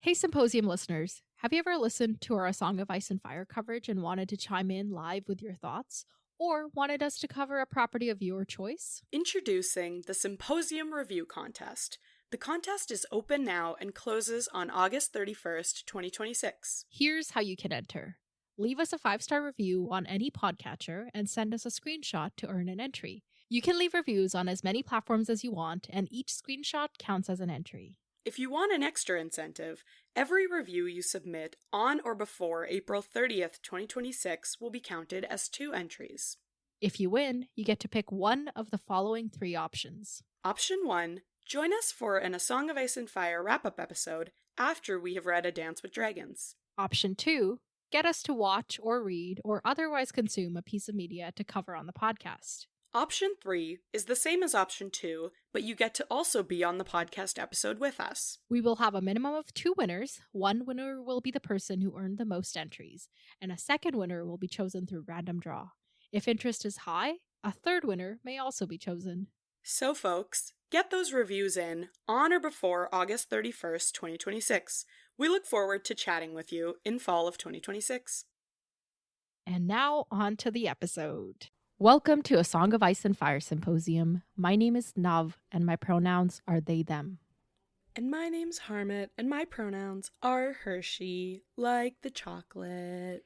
Hey, Symposium listeners, have you ever listened to our A Song of Ice and Fire coverage and wanted to chime in live with your thoughts? Or wanted us to cover a property of your choice? Introducing the Symposium Review Contest. The contest is open now and closes on August 31st, 2026. Here's how you can enter. Leave us a 5-star review on any podcatcher and send us a screenshot to earn an entry. You can leave reviews on as many platforms as you want, and each screenshot counts as an entry. If you want an extra incentive, every review you submit on or before April 30th, 2026 will be counted as 2 entries. If you win, you get to pick one of the following 3 options. Option 1, join us for an A Song of Ice and Fire wrap-up episode after we have read A Dance with Dragons. Option 2, get us to watch or read or otherwise consume a piece of media to cover on the podcast. Option 3 is the same as option 2, but you get to also be on the podcast episode with us. We will have a minimum of 2 winners. One winner will be the person who earned the most entries, and a second winner will be chosen through random draw. If interest is high, a third winner may also be chosen. So folks, get those reviews in on or before August 31st, 2026. We look forward to chatting with you in fall of 2026. And now on to the episode. Welcome to A Song of Ice and Fire Symposium. My name is Nav, and my pronouns are they, them. And my name's Harmit, and my pronouns are Hershey, like the chocolate.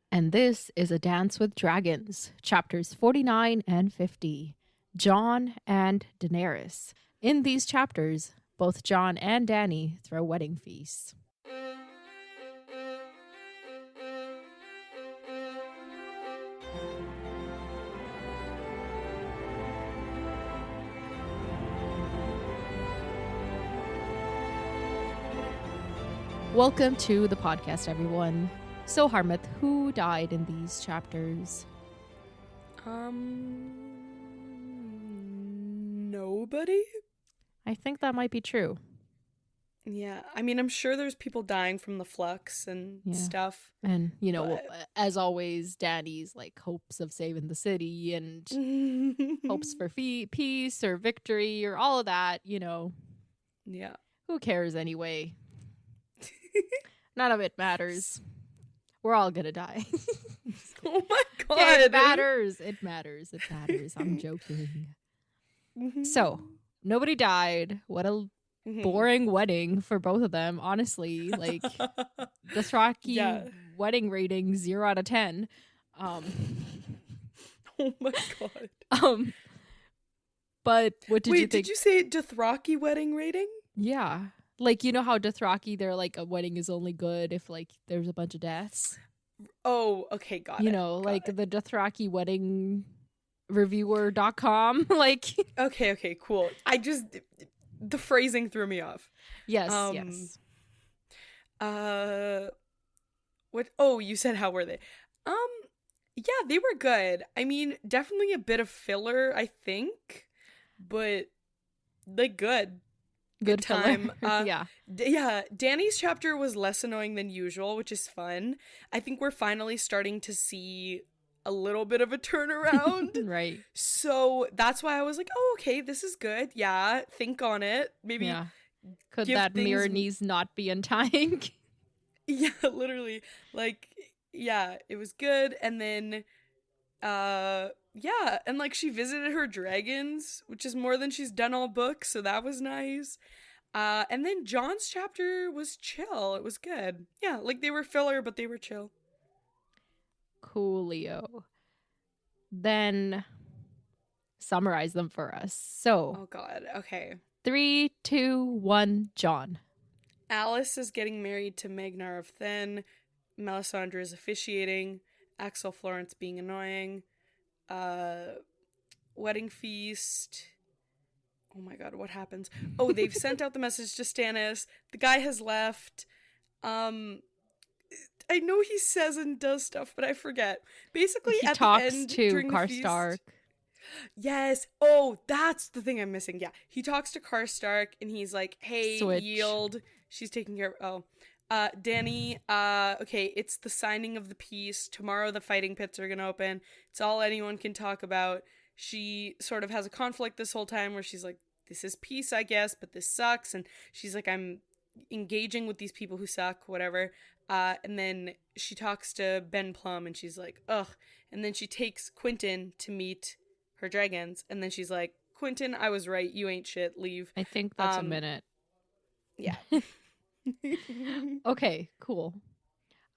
And this is A Dance with Dragons, chapters 49 and 50, Jon and Daenerys. In these chapters, both Jon and Dany throw wedding feasts. Welcome to the podcast, everyone. So, Harmith, who died in these chapters? Nobody? I think that might be true. Yeah, I mean, I'm sure there's people dying from the flux and stuff. And, as always, Dany's, hopes of saving the city and hopes for peace or victory or all of that, Yeah. Who cares anyway? None of it matters. We're all gonna die. Oh my god. It matters. It matters. I'm joking. So, nobody died. What a boring wedding for both of them, honestly. Dothraki wedding rating 0 out of 10. Oh my god. But what did you think? Did you say Dothraki wedding rating? Yeah. How Dothraki, they're a wedding is only good if there's a bunch of deaths. Oh, okay, got it. The Dothraki wedding reviewer.com. Okay, cool. The phrasing threw me off. Yes, yes. What? Oh, you said how were they? Yeah, they were good. I mean, definitely a bit of filler, I think, but good. Good time. Yeah. Yeah, Dany's chapter was less annoying than usual, which is fun. I think we're finally starting to see a little bit of a turnaround. Right. So that's why I was like, oh, okay, this is good. Yeah, think on it. Maybe. Yeah. Could that mirror knees not be untying? Yeah, literally. Yeah, it was good. And then, yeah, and she visited her dragons, which is more than she's done all book, so that was nice. And then Jon's chapter was chill. It was good. Yeah, they were filler, but they were chill. Coolio. Then summarize them for us. So. Oh god, okay. 3, 2, 1, Jon. Alice is getting married to Magnar of Thenn. Melisandre is officiating. Axel Florence being annoying. Wedding feast. Oh my god, what happens? Oh, they've sent out the message to Stannis. The guy has left. I know he says and does stuff, but I forget. Basically, he at talks the end, to during Karstark. Yes. Oh, that's the thing I'm missing. Yeah, he talks to Karstark, and he's like, "Hey, Switch. yield." She's taking care of. Dany, okay, it's the signing of the peace. Tomorrow the fighting pits are gonna open. It's all anyone can talk about. She sort of has a conflict this whole time where she's like, this is peace, I guess, but this sucks. And she's like, I'm engaging with these people who suck, whatever. And then she talks to Ben Plum and she's like, ugh. And then she takes Quentin to meet her dragons. And then she's like, Quentin, I was right. You ain't shit. Leave. I think that's a minute. Yeah. Okay, cool.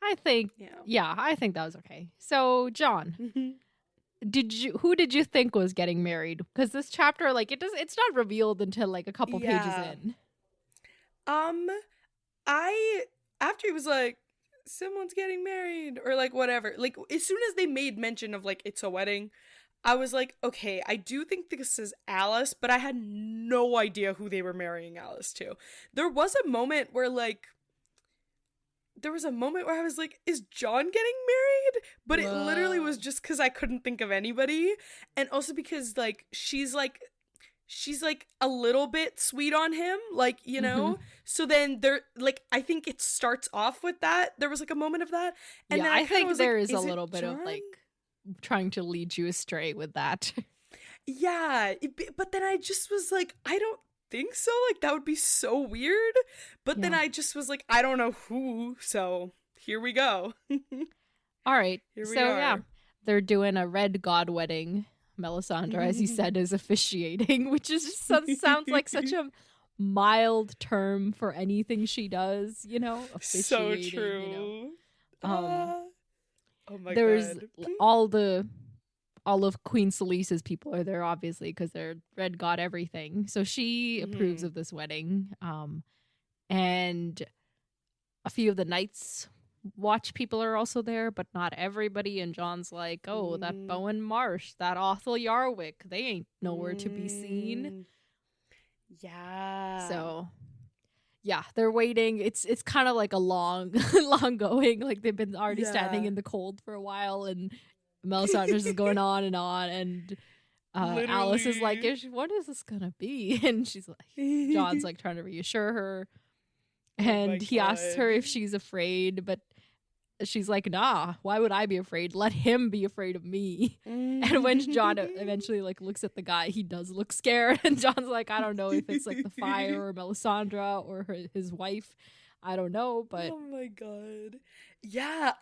I think, I think that was okay. So, John, who did you think was getting married? Because this chapter, like, it's not revealed until like a couple pages in. After he was like, someone's getting married, or like whatever, like as soon as they made mention of like it's a wedding, I was like, okay, I do think this is Alice, but I had no idea who they were marrying Alice to. There was a moment where I was like, is John getting married? But it literally was just because I couldn't think of anybody. And also because like she's like a little bit sweet on him, like, you know? So then there, like, I think it starts off with that. There was like a moment of that. And then I think there like, is a little bit of like trying to lead you astray with that. Yeah. But then I just was like, I don't think so. Like, that would be so weird. But then I just was like, I don't know who. So here we go. All right. Here we are. Yeah, they're doing a red god wedding. Melisandre, as you said, is officiating, which is just sounds like such a mild term for anything she does, you know? Officiating, so true. You know? Oh my there's God. all of Queen Salice's people are there, obviously, because they're red god everything. So she approves of this wedding. And a few of the knights watch people are also there, but not everybody. And John's like, oh, that Bowen Marsh, that Othel Yarwick, they ain't nowhere to be seen. Yeah. So yeah, they're waiting. It's kind of like a long going, like they've been already standing in the cold for a while, and Melisandre's is going on, and Alice is like, what is this gonna be? And she's like, John's like trying to reassure her, and he asks her if she's afraid, but she's like, nah, why would I be afraid? Let him be afraid of me. And when John eventually like looks at the guy, he does look scared, and John's like, I don't know if it's like the fire or Melisandre or his wife, I don't know, but oh my God. Yeah,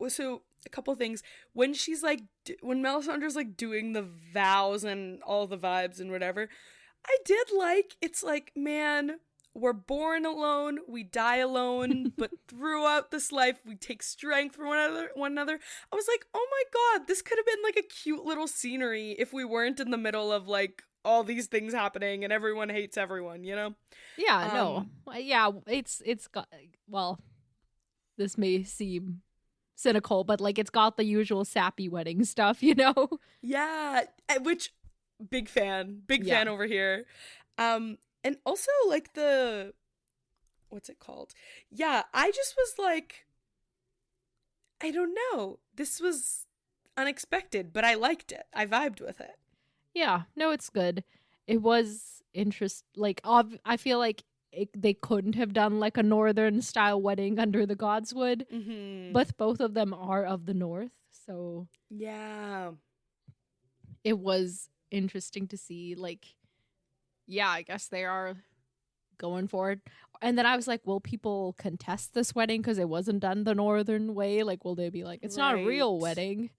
so a couple things. When she's like, when Melisandre's like doing the vows and all the vibes and whatever, I did like, it's like, man, we're born alone, we die alone, but throughout this life, we take strength from one another. I was like, oh my God, this could have been like a cute little scenery if we weren't in the middle of like all these things happening and everyone hates everyone, you know? Yeah, no. Yeah, it's got, well, this may seem cynical, but like it's got the usual sappy wedding stuff, you know? Yeah, which, big fan over here. And also, like, what's it called? Yeah, I just was like, I don't know. This was unexpected, but I liked it. I vibed with it. Yeah, no, it's good. It was like, I feel like they couldn't have done, like, a northern-style wedding under the Godswood, but both of them are of the north, so... Yeah. It was interesting to see, like... Yeah, I guess they are going for it. And then I was like, will people contest this wedding because it wasn't done the northern way? Like, will they be like, it's not a real wedding?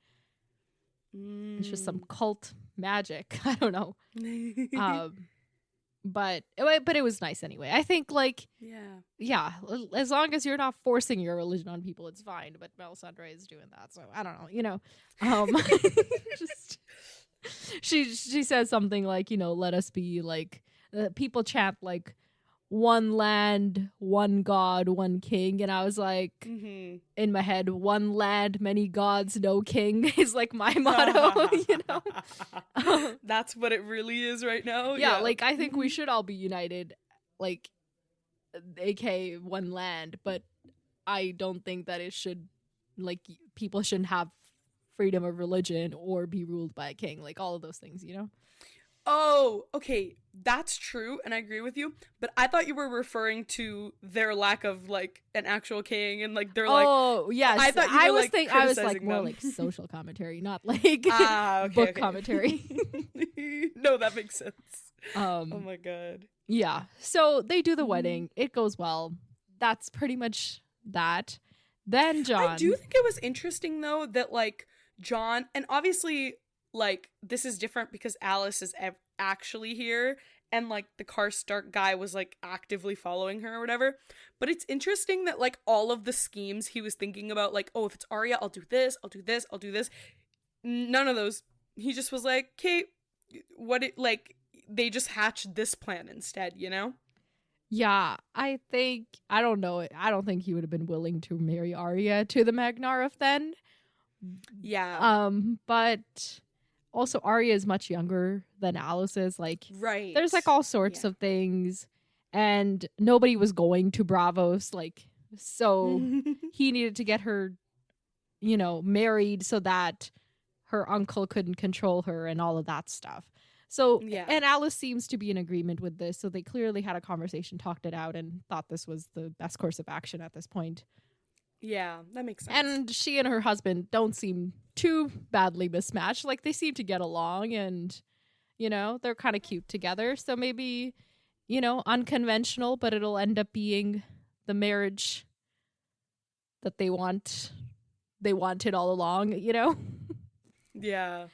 It's just some cult magic. I don't know. But it was nice anyway. I think, like, yeah, as long as you're not forcing your religion on people, it's fine. But Melisandre is doing that, so I don't know, you know. Just... She says something like, you know, let us be like, people chant like one land, one god, one king, and I was like, in my head, one land, many gods, no king is like my motto, you know. That's what it really is right now. Yeah, like I think we should all be united, like, aka one land, but I don't think that it should, like, people shouldn't have freedom of religion or be ruled by a king, like all of those things, you know. Oh, okay. That's true, and I agree with you. But I thought you were referring to their lack of like an actual king, and like they're like. Oh yes, I thought you were like I was like criticizing more them. like social commentary, not like Ah, okay, book okay. commentary. No, that makes sense. Oh um, my god. yeah. So they do the Mhm. wedding. It goes well. That's pretty much that. Then I do John. think it was interesting though that like John, and obviously like this is different because Alice is actually here, and like the Karstark guy was like actively following her or whatever. But it's interesting that like all of the schemes he was thinking about, like, oh, if it's Arya, I'll do this, I'll do this, I'll do this. None of those. He just was like, "Okay, what it like." They just hatched this plan instead, you know? Yeah, I don't know. I don't think he would have been willing to marry Arya to the Magnar of then. Yeah. But also Arya is much younger than Alice is. Like, Right. there's like all sorts Yeah. of things, and nobody was going to Bravos. Like, so he needed to get her, married so that her uncle couldn't control her and all of that stuff. So, Yeah. and Alice seems to be in agreement with this. So they clearly had a conversation, talked it out, and thought this was the best course of action at this point. Yeah, that makes sense. And she and her husband don't seem too badly mismatched. Like, they seem to get along, and, they're kind of cute together. So maybe, unconventional, but it'll end up being the marriage that they wanted all along, Yeah.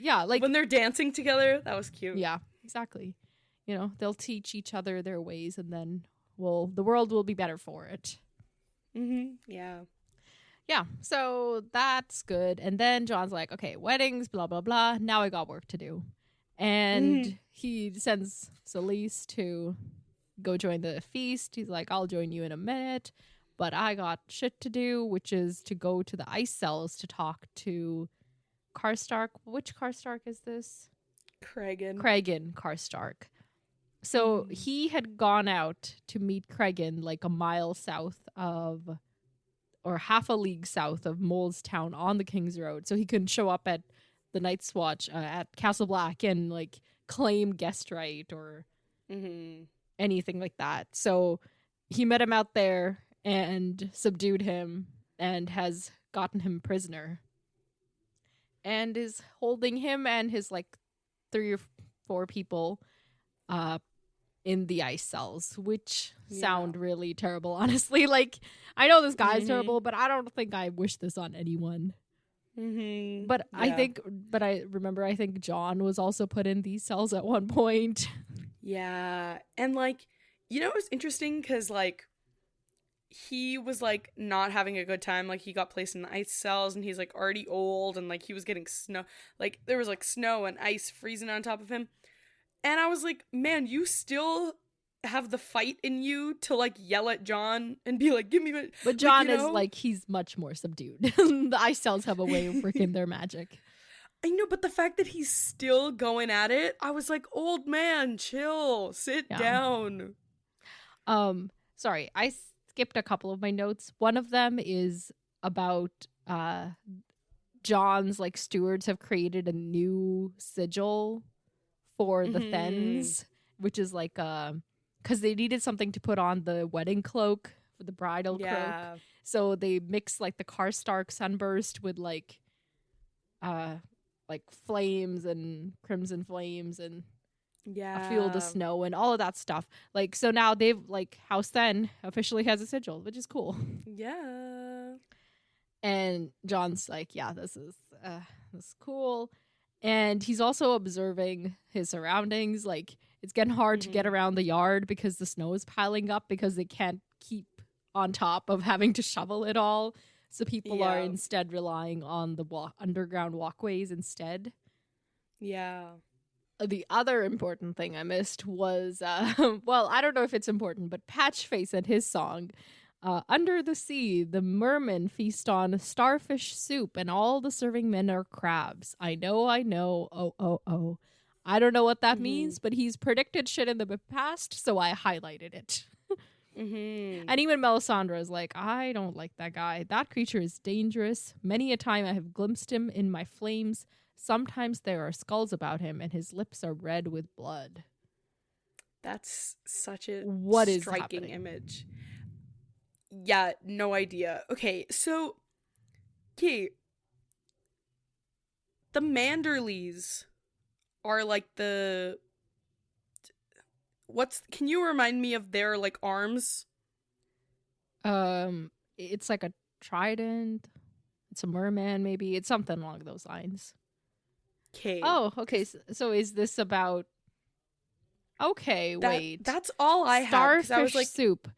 Yeah, like when they're dancing together, that was cute. yeah, exactly. They'll teach each other their ways, and then the world will be better for it. Yeah. Yeah, so that's good. And then John's like, okay, weddings, blah, blah, blah. Now I got work to do. And he sends Selyse to go join the feast. He's like, I'll join you in a minute, but I got shit to do, which is to go to the ice cells to talk to Karstark. Which Karstark is this? Cregan Karstark. So he had gone out to meet Cregan like a mile south of, or half a league south of Molestown on the King's Road. So he couldn't show up at the Night's Watch at Castle Black and like claim guest right or anything like that. So he met him out there and subdued him and has gotten him prisoner and is holding him and his like 3 or 4 people in the ice cells, which sound really terrible, honestly. Like, I know this guy's terrible, but I don't think I wish this on anyone. But I think John was also put in these cells at one point. Yeah. And like, it was interesting because like he was like not having a good time. Like, he got placed in the ice cells and he's like already old, and like he was getting snow, like there was like snow and ice freezing on top of him. And I was like, man, you still have the fight in you to like yell at John and be like, give me my... But John is like, he's much more subdued. The ice cells have a way of working their magic. I know, but the fact that he's still going at it, I was like, old man, chill, sit down. Sorry, I skipped a couple of my notes. One of them is about John's like stewards have created a new sigil for the Thenns, which is like because they needed something to put on the wedding cloak, for the bridal cloak. So they mixed like the Karstark sunburst with like flames and crimson flames and a field of snow and all of that stuff. Like, so now they've like House Then officially has a sigil, which is cool. Yeah. And John's like, yeah, this is cool. And he's also observing his surroundings. Like, it's getting hard to get around the yard because the snow is piling up because they can't keep on top of having to shovel it all. So people are instead relying on the underground walkways instead. Yeah. The other important thing I missed was, well, I don't know if it's important, but Patchface and his song, under the sea, the mermen feast on starfish soup, and all the serving men are crabs. I know. Oh. I don't know what that means, but he's predicted shit in the past, so I highlighted it. And even Melisandre is like, I don't like that guy. That creature is dangerous. Many a time I have glimpsed him in my flames, Sometimes there are skulls about him, and his lips are red with blood. That's such a What is striking happening? image. Yeah, no idea. Okay, so the Manderleys are like the can you remind me of their like arms? It's like a trident. It's a merman, maybe. It's something along those lines. Okay. Oh, okay. So is this about? Okay, wait. That's all I had, because I was like, soup.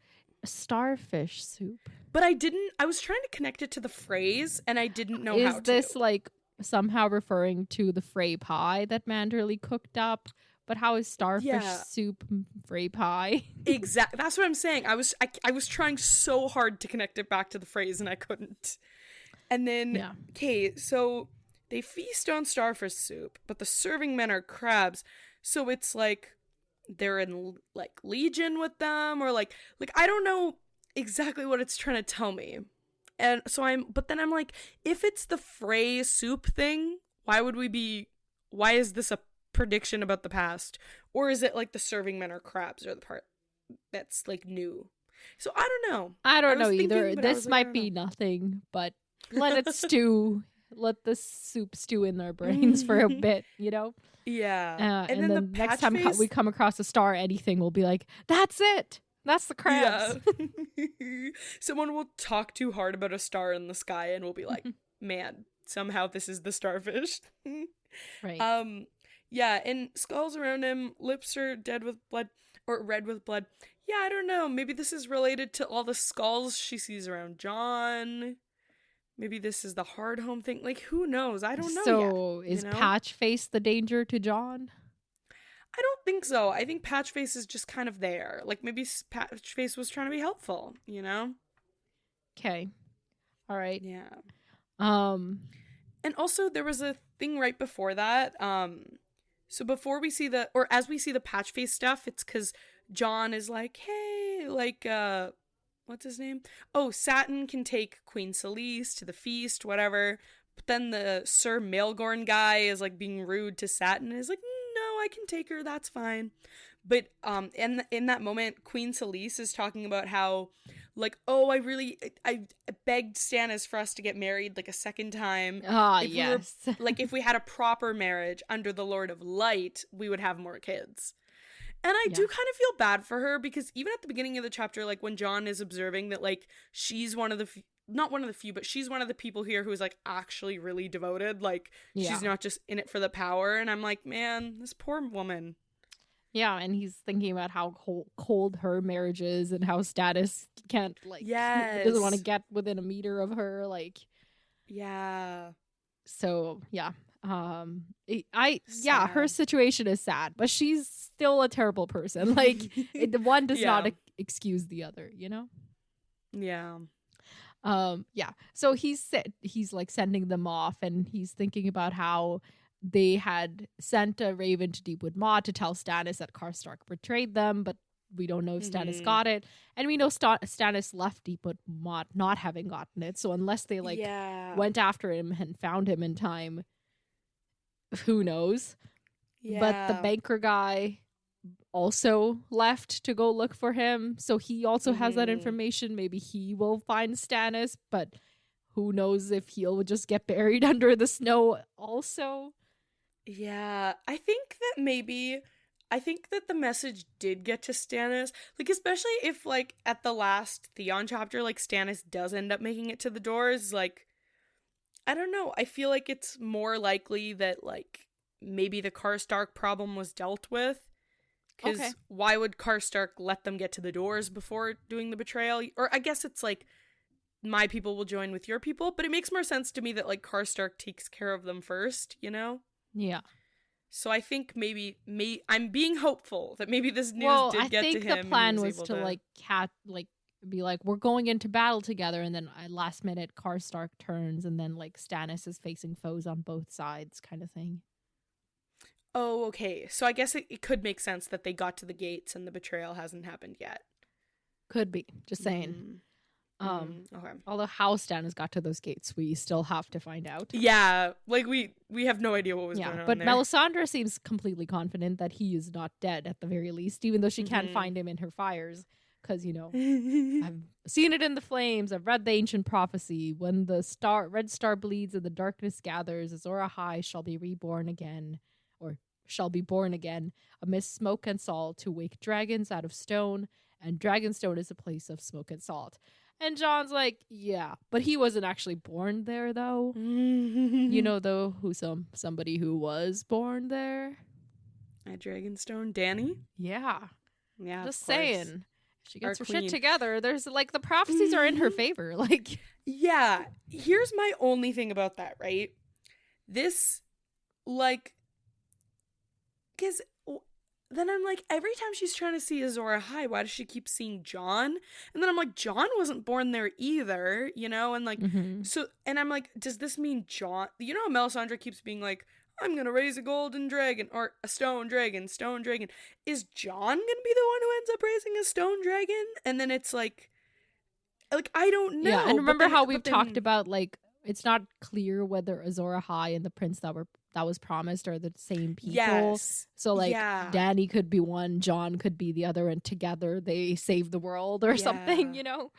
Starfish soup. but I was trying to connect it to the phrase, and I didn't know how to. Is this like somehow referring to the Frey pie that Manderley cooked up? But how is starfish soup Frey pie? Exactly. That's what I'm saying. I was trying so hard to connect it back to the phrase, and I couldn't. And then, okay, so they feast on starfish soup, but the serving men are crabs. So it's like they're in like legion with them, or like I don't know exactly what it's trying to tell me. And so but then I'm like, if it's the Frey soup thing, why is this a prediction about the past? Or is it like the serving men are crabs are the part that's like new? So I don't know. I don't know either. This might be nothing, but let it stew. Let the soup stew in our brains for a bit, you know? Yeah. And then the next time we come across a star, anything, we'll be like, that's it. That's the crabs. Yeah. Someone will talk too hard about a star in the sky and we'll be like, man, somehow this is the starfish. Right. Yeah, and skulls around him, lips are red with blood. Yeah, I don't know. Maybe this is related to all the skulls she sees around Jon. Maybe this is the hard home thing. Like, who knows? I don't know so yet. Is Patchface the danger to Jon? I don't think so. I think Patchface is just kind of there. Like, maybe Patchface was trying to be helpful, you know? Okay. All right. Yeah. And also, there was a thing right before that. So before we see as we see the Patchface stuff, it's because Jon is like, hey, like, what's his name? Oh, Satin can take Queen Selyse to the feast, whatever. But then the Sir Maelgorn guy is like being rude to Satin and is like, no, I can take her, that's fine. But in that moment, Queen Selyse is talking about how, like, oh, I begged Stannis for us to get married like a second time. Yes. If we had a proper marriage under the Lord of Light, we would have more kids. And I do kind of feel bad for her, because even at the beginning of the chapter, like when Jon is observing that like she's one of the not one of the few, but she's one of the people here who's like actually really devoted. Like she's not just in it for the power. And I'm like, man, this poor woman. Yeah, and he's thinking about how cold her marriage is and how Stannis can't doesn't want to get within a meter of her, like. Yeah. So yeah, her situation is sad, but she's still a terrible person. Like the one does not excuse the other, you know. Yeah. So he's like sending them off, and he's thinking about how they had sent a raven to Deepwood Maw to tell Stannis that Karstark betrayed them, but we don't know if Stannis got it. And we know Stannis left Deepwood Maw not having gotten it. So unless they went after him and found him in time, who knows? Yeah. But the banker guy also left to go look for him. So he also has that information. Maybe he will find Stannis, but who knows if he'll just get buried under the snow also. Yeah, I think that the message did get to Stannis, like especially if like at the last Theon chapter, like Stannis does end up making it to the doors. Like, I don't know, I feel like it's more likely that like maybe the Karstark problem was dealt with, because why would Karstark let them get to the doors before doing the betrayal? Or I guess it's like, my people will join with your people, but it makes more sense to me that like Karstark takes care of them first, you know? Yeah. So I think maybe I'm being hopeful that maybe this news did get to him. I think the plan was to be like, we're going into battle together, and then at last minute Karstark turns, and then like Stannis is facing foes on both sides, kind of thing. Oh, okay. So I guess it could make sense that they got to the gates and the betrayal hasn't happened yet. Could be. Just saying. Okay. Although how Stannis got to those gates, we still have to find out. Yeah, like we have no idea what was going on but there. Melisandre seems completely confident that he is not dead at the very least, even though she can't find him in her fires. Because, you know, I've seen it in the flames. I've read the ancient prophecy. When the red star bleeds and the darkness gathers, Azor Ahai shall be reborn again, or shall be born again, amidst smoke and salt, to wake dragons out of stone. And Dragonstone is a place of smoke and salt. And John's like, yeah, but he wasn't actually born there, though. You know, though, somebody who was born there? At Dragonstone? Dany? Yeah. Yeah, just saying. If she gets her queen. shit together, there's, like, the prophecies are in her favor. Like, yeah. Here's my only thing about that, right? This, like, because then I'm like, every time she's trying to see Azor Ahai, why does she keep seeing Jon? And then I'm like, Jon wasn't born there either, you know? And like, so, and I'm like, does this mean Jon? You know how Melisandre keeps being like, I'm gonna raise a golden dragon, or a stone dragon. Is Jon gonna be the one who ends up raising a stone dragon? And then it's like I don't know. Yeah, and remember how we've talked about, like, it's not clear whether Azor Ahai and the prince that was promised are the same people. Yes. So, like, Dany could be one, Jon could be the other, and together they save the world or something, you know?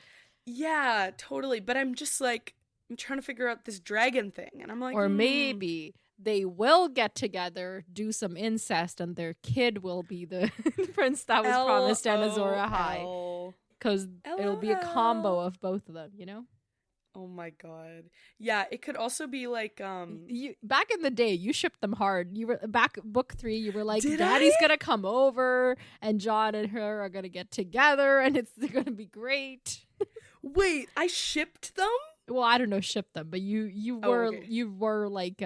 Yeah, totally. But I'm just like, I'm trying to figure out this dragon thing, and I'm like, or maybe they will get together, do some incest, and their kid will be the prince that was promised and Azor Ahai. Because it'll be a combo of both of them, you know? Oh my god. Yeah, it could also be like back in the day, you shipped them hard. You were back book 3, you were like, Daddy's gonna come over and Jon and her are gonna get together and it's gonna be great. Wait, I shipped them? Well, I don't know ship them, but you were like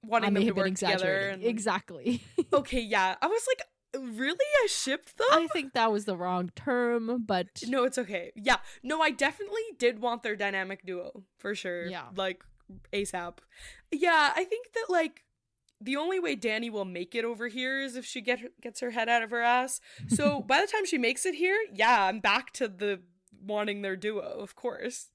wanting them to work together and exactly. Okay, yeah. I was like, really? I shipped them? I think that was the wrong term, but no, it's okay. Yeah. No, I definitely did want their dynamic duo, for sure. Yeah. Like, ASAP. Yeah, I think that, like, the only way Dany will make it over here is if she gets her head out of her ass. So, by the time she makes it here, yeah, I'm back to the wanting their duo, of course.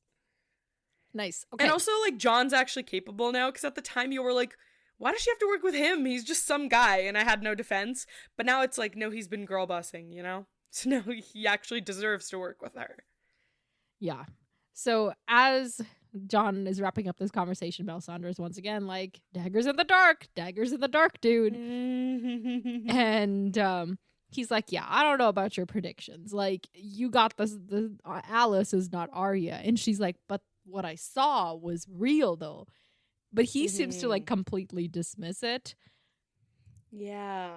Nice. Okay. And also, like, Jon's actually capable now, because at the time you were like, why does she have to work with him? He's just some guy, and I had no defense. But now it's like, no, he's been girl bossing, you know? So now he actually deserves to work with her. Yeah. So as Jon is wrapping up this conversation, Melisandre is once again like, daggers in the dark, dude. And he's like, yeah, I don't know about your predictions. Like, you got this, Alice is not Arya. And she's like, but what I saw was real, though. But he seems to, like, completely dismiss it. Yeah.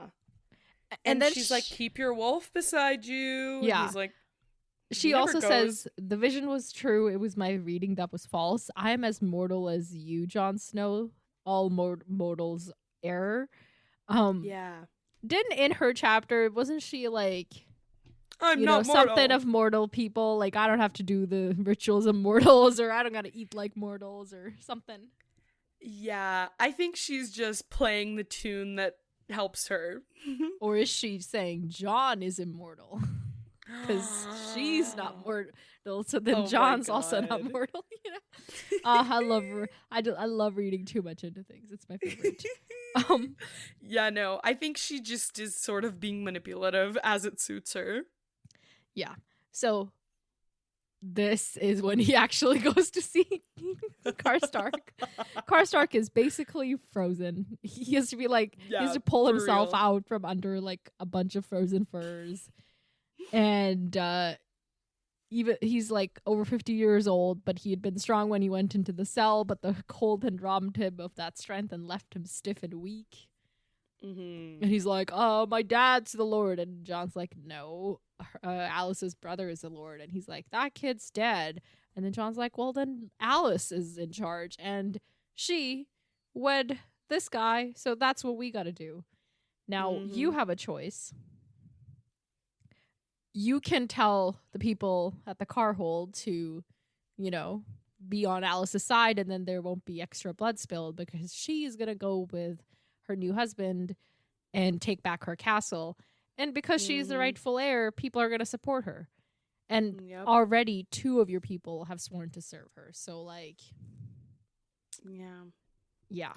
And then she's like, keep your wolf beside you. Yeah. And he's like, she also says, the vision was true. It was my reading that was false. I am as mortal as you, Jon Snow. All mortals error. Yeah. Didn't in her chapter, wasn't she like, I'm not mortal. Something of mortal people? Like, I don't have to do the rituals of mortals, or I don't gotta eat like mortals, or something. Yeah, I think she's just playing the tune that helps her. Or is she saying Jon is immortal? Because she's not mortal, so then Jon's also not mortal. You know, I love reading too much into things. It's my favorite. Yeah, no, I think she just is sort of being manipulative as it suits her. Yeah. So this is when he actually goes to see Karstark. Karstark is basically frozen. He has to be like, he has to pull himself out from under like a bunch of frozen furs. And even he's like over 50 years old, but he had been strong when he went into the cell, but the cold had robbed him of that strength and left him stiff and weak. And he's like, oh, my dad's the Lord. And Jon's like, no, Alice's brother is the Lord. And he's like, that kid's dead. And then Jon's like, well, then Alice is in charge. And she wed this guy. So that's what we got to do. Now, you have a choice. You can tell the people at the Carhold to, you know, be on Alice's side, and then there won't be extra blood spilled because she's going to go with her new husband and take back her castle. And because she's the rightful heir, people are going to support her. And Yep. already 2 of your people have sworn to serve her. So, like, yeah.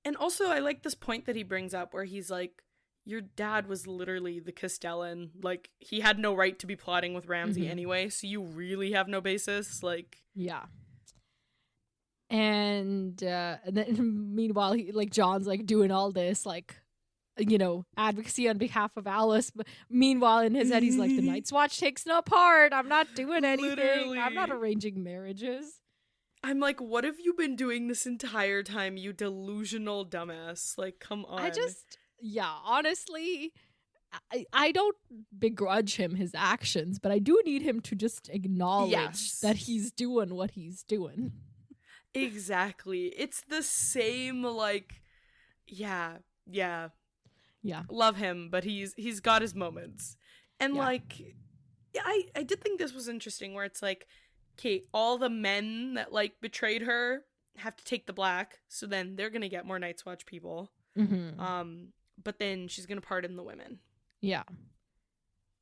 And also, I like this point that he brings up where he's like, your dad was literally the Castellan. Like, he had no right to be plotting with Ramsay anyway, so you really have no basis. Like, yeah. And then meanwhile, John's like doing all this, like, you know, advocacy on behalf of Alice. But meanwhile, in his head, he's like, the Night's Watch takes no part. I'm not doing anything. Literally. I'm not arranging marriages. I'm like, what have you been doing this entire time, you delusional dumbass? Like, come on. Honestly, I don't begrudge him his actions, but I do need him to just acknowledge that he's doing what he's doing. Exactly. It's the same, like, yeah. Love him, but he's got his moments. And like, I did think this was interesting where it's like, okay, all the men that like betrayed her have to take the black, so then they're gonna get more Night's Watch people. But then she's gonna pardon the women. Yeah.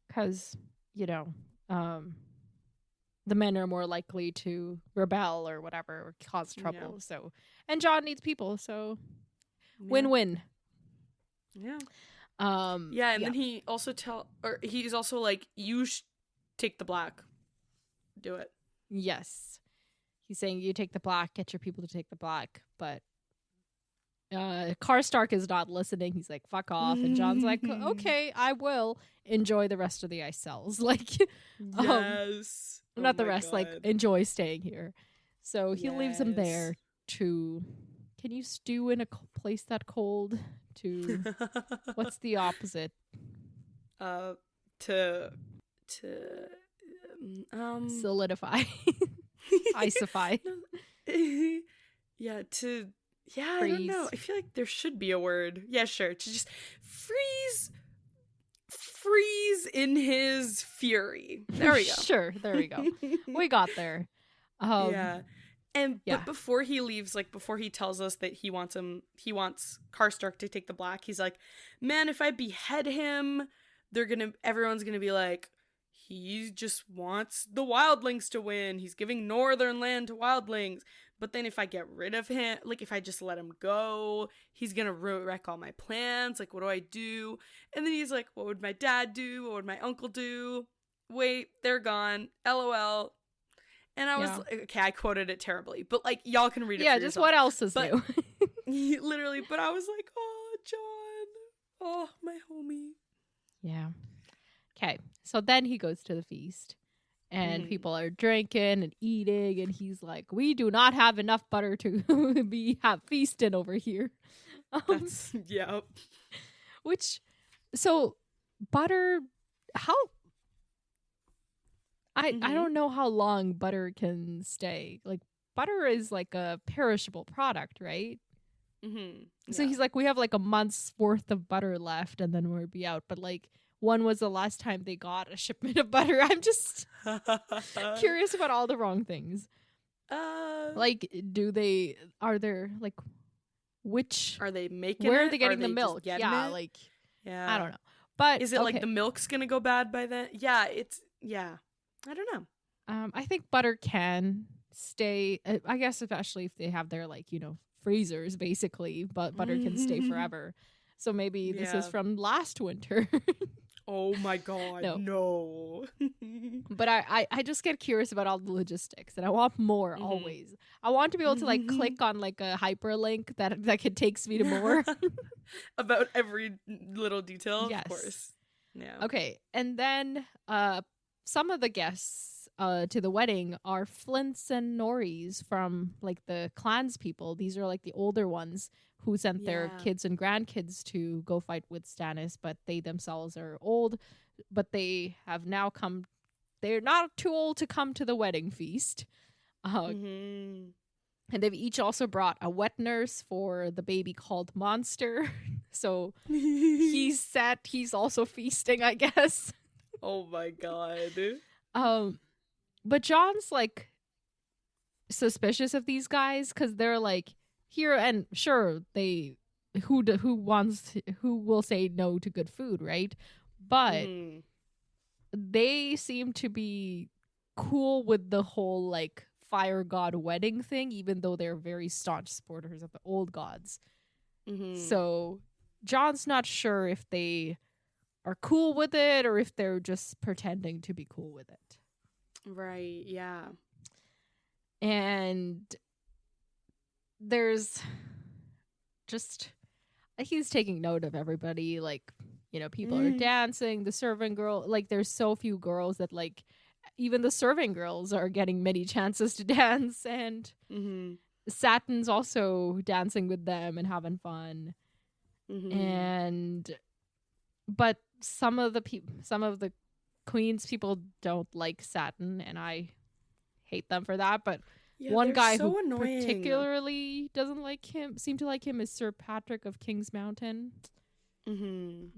Because, you know, the men are more likely to rebel or whatever, or cause trouble. So, and John needs people, so win-win. Yeah. And then he also he's also like, you take the black. Do it. Yes. He's saying you take the black, get your people to take the black, but Karstark is not listening. He's like, fuck off. And John's like, okay, I will enjoy the rest of the ice cells. Like, yes. Not the rest, God. Like, enjoy staying here. So he leaves them there to, can you stew in a place that cold? To, what's the opposite? Solidify. Icify. I don't know. I feel like there should be a word. Yeah, sure. To just freeze in his fury. There we go. Sure, there we go. We got there. But before he leaves, like before he tells us that he wants Karstark to take the black, he's like, man, if I behead him, everyone's gonna be like, he just wants the wildlings to win. He's giving northern land to wildlings. But then if I get rid of him, like if I just let him go, he's gonna wreck all my plans. Like, what do I do? And then he's like, what would my dad do? What would my uncle do? Wait, they're gone. LOL. And I was like, okay, I quoted it terribly, but like y'all can read it. Yeah, for just yourself. what else is new? Literally, but I was like, oh, John, oh, my homie. Yeah. Okay, so then he goes to the feast, and people are drinking and eating, and he's like, we do not have enough butter to have feasting over here. So butter, how... I don't know how long butter can stay. Like, butter is like a perishable product, right? So he's like, we have like a month's worth of butter left, and then we'll be out. But like, when was the last time they got a shipment of butter? I'm just curious about all the wrong things. Like, are there like, which are they making? Where are they getting the milk? I don't know. But is it like the milk's gonna go bad by then? I don't know. I think butter can stay. I guess especially if they have their like, you know, freezers basically, but butter can stay forever. So maybe this is from last winter. Oh my God, no. But I just get curious about all the logistics, and I want more always. I want to be able to like click on like a hyperlink that takes me to more. About every little detail, yes. Of course. Yeah. Okay, and then some of the guests to the wedding are Flints and Norries from like the clanspeople. These are like the older ones who sent their kids and grandkids to go fight with Stannis, but they themselves are old, but they have now come. They're not too old to come to the wedding feast. And they've each also brought a wet nurse for the baby called Monster. So he's also feasting, I guess. Oh my God. But John's like suspicious of these guys because they're like here, and sure who will say no to good food, right? But they seem to be cool with the whole like fire god wedding thing, even though they're very staunch supporters of the old gods. So John's not sure if they are cool with it or if they're just pretending to be cool with it. Right, yeah. And there's just, he's taking note of everybody, like, you know, people are dancing, the serving girl, like there's so few girls that like even the serving girls are getting many chances to dance, and Saturn's also dancing with them and having fun. And but some of the queen's people don't like Saturn, and I hate them for that. But one guy so who annoying. particularly doesn't like him, seem to like him, is Sir Patrick of King's Mountain.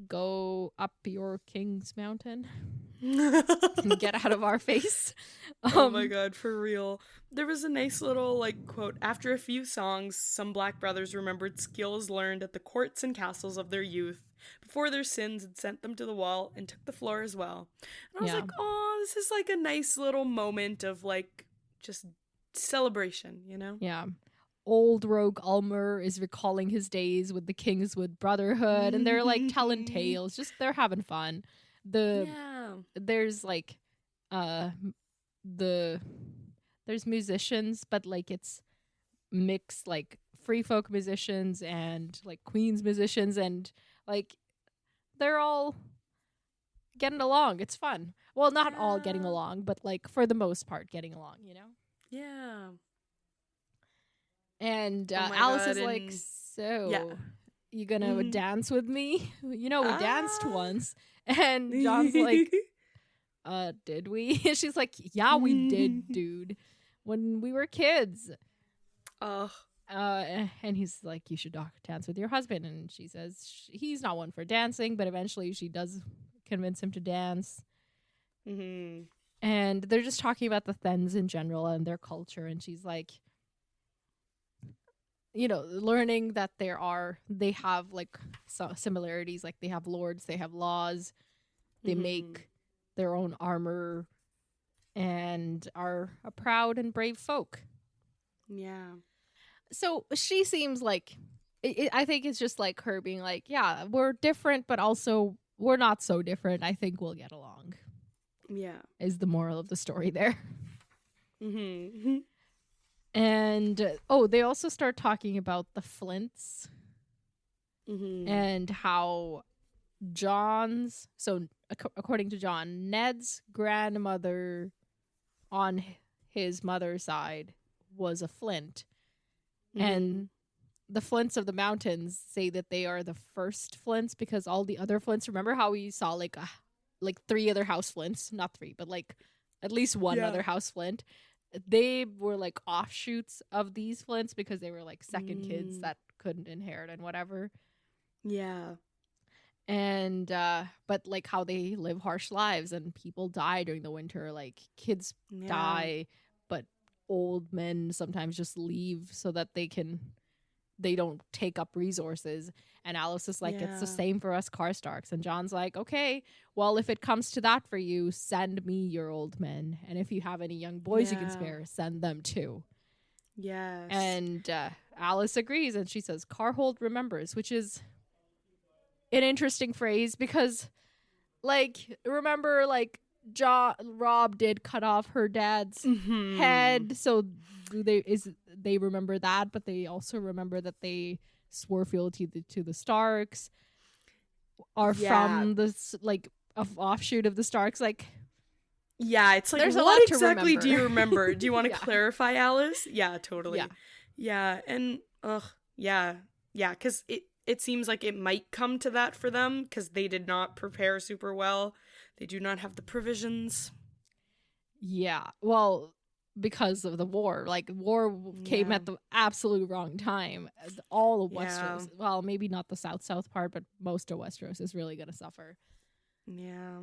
Go up your King's Mountain. Get out of our face. Oh my god, for real. There was a nice little like quote: after a few songs, some black brothers remembered skills learned at the courts and castles of their youth before their sins had sent them to the wall and took the floor as well. And I was like, oh, this is like a nice little moment of like just celebration, you know? Yeah. Old rogue Ulmer is recalling his days with the Kingswood Brotherhood, and they're like telling tales, just they're having fun. There's like there's musicians, but like it's mixed, like free folk musicians and like Queen's musicians, and like they're all getting along. It's fun. Well, not all getting along, but like for the most part getting along, you know? Yeah. And Alice is like, so you gonna dance with me? You know, we danced once. And John's like, did we? And she's like, yeah, we did, dude. When we were kids. And he's like, you should dance with your husband. And she says he's not one for dancing, but eventually she does convince him to dance. And they're just talking about the Thens in general and their culture. And she's like, you know, learning that they have like similarities, like they have lords, they have laws, they make their own armor, and are a proud and brave folk. Yeah. So she seems like, I think it's just like her being like, yeah, we're different, but also we're not so different. I think we'll get along. Yeah. Is the moral of the story there. And they also start talking about the Flints and how according to John, Ned's grandmother on his mother's side was a Flint. And the Flints of the mountains say that they are the first Flints, because all the other Flints, remember how we saw like 3 other house Flints, not 3, but like at least one other house Flint. They were like offshoots of these Flints because they were like second kids that couldn't inherit and whatever. Yeah. And but like how they live harsh lives and people die during the winter, like kids die, but old men sometimes just leave so that they don't take up resources. And Alice is like, it's the same for us Karstarks. And John's like, okay, well, if it comes to that for you, send me your old men. And if you have any young boys you can spare, send them too. Yes. And Alice agrees, and she says, Carhold remembers, which is an interesting phrase because, like, remember, like, Rob did cut off her dad's head, so they remember that, but they also remember that they swore fealty to the Starks, are from this like offshoot of the Starks. Like, yeah, it's like, there's what exactly do you remember? Do you want to clarify, Alice? Yeah, totally. Yeah, and because it seems like it might come to that for them because they did not prepare super well. They do not have the provisions. Yeah, well, because of the war. Like, war came at the absolute wrong time. All of Westeros, well, maybe not the south part, but most of Westeros is really going to suffer. Yeah.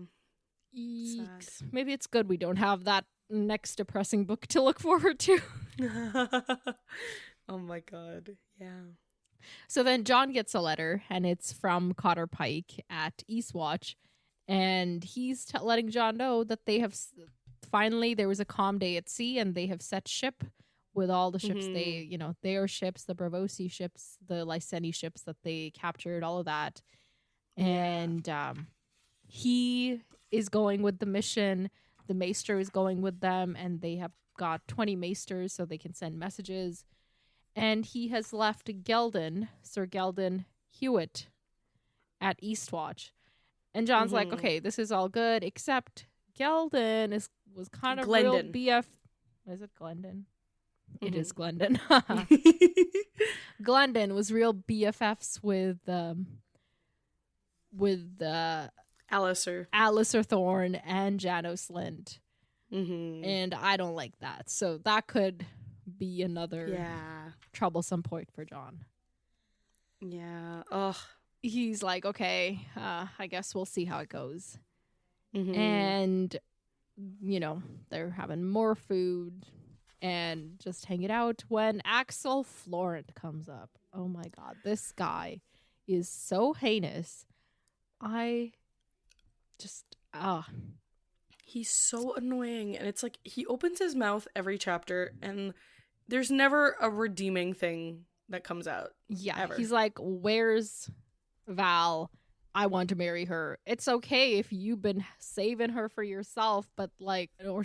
Eeks. Maybe it's good we don't have that next depressing book to look forward to. Oh my god. Yeah. So then John gets a letter, and it's from Cotter Pike at Eastwatch. And he's letting Jon know that they have finally, there was a calm day at sea, and they have set ship with all the ships they, their ships, the Braavosi ships, the Lyseni ships that they captured, all of that. And he is going with the mission. The Maester is going with them, and they have got 20 Maesters so they can send messages. And he has left Sir Geldon Hewitt at Eastwatch. And Jon's like, okay, this is all good, except Geldon was kind of Glendon. real BF. Is it Glendon? It is Glendon. Glendon was real BFFs with Alistair Thorne and Janos Lind. And I don't like that. So that could be another troublesome point for Jon. Yeah. Ugh. He's like, okay, I guess we'll see how it goes. And, they're having more food and just hanging out when Axel Florent comes up. Oh my God, this guy is so heinous. He's so annoying. And it's like, he opens his mouth every chapter and there's never a redeeming thing that comes out. Yeah, ever. He's like, where's Val? I want to marry her. It's okay if you've been saving her for yourself, but or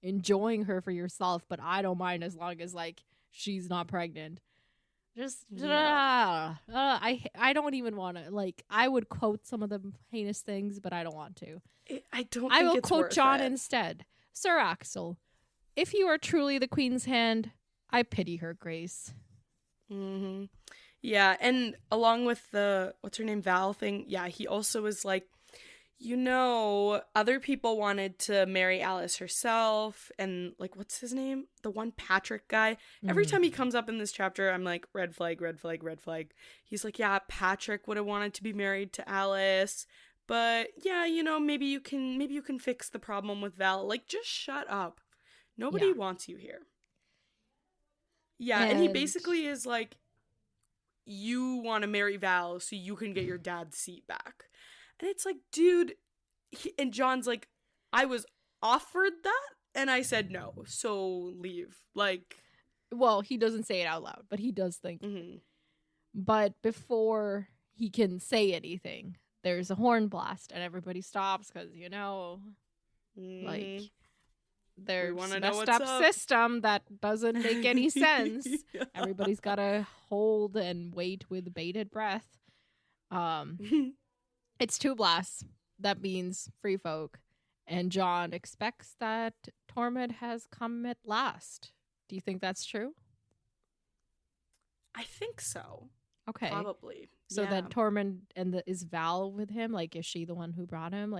enjoying her for yourself, but I don't mind as long as she's not pregnant. I don't even want to I would quote some of the heinous things, but I don't want to. I will quote Jon instead. Sir Axel, if you are truly the Queen's hand, I pity her grace. Yeah, and along with the what's her name, Val thing, he also is like, other people wanted to marry Alice herself, and what's his name? The one Patrick guy. Every time he comes up in this chapter, I'm like, red flag, red flag, red flag. He's like, yeah, Patrick would have wanted to be married to Alice, but maybe you can fix the problem with Val. Just shut up. Nobody wants you here. Yeah, and he basically is like, you want to marry Val so you can get your dad's seat back. And it's like, dude, and Jon's like, I was offered that and I said no, so leave. Well, he doesn't say it out loud, but he does think. But before he can say anything, there's a horn blast and everybody stops because, there's a messed up system that doesn't make any sense. Everybody's got to hold and wait with bated breath. It's 2 blasts. That means free folk. And Jon expects that Tormund has come at last. Do you think that's true? I think so. Okay. Probably. So then Tormund is Val with him? Is she the one who brought him?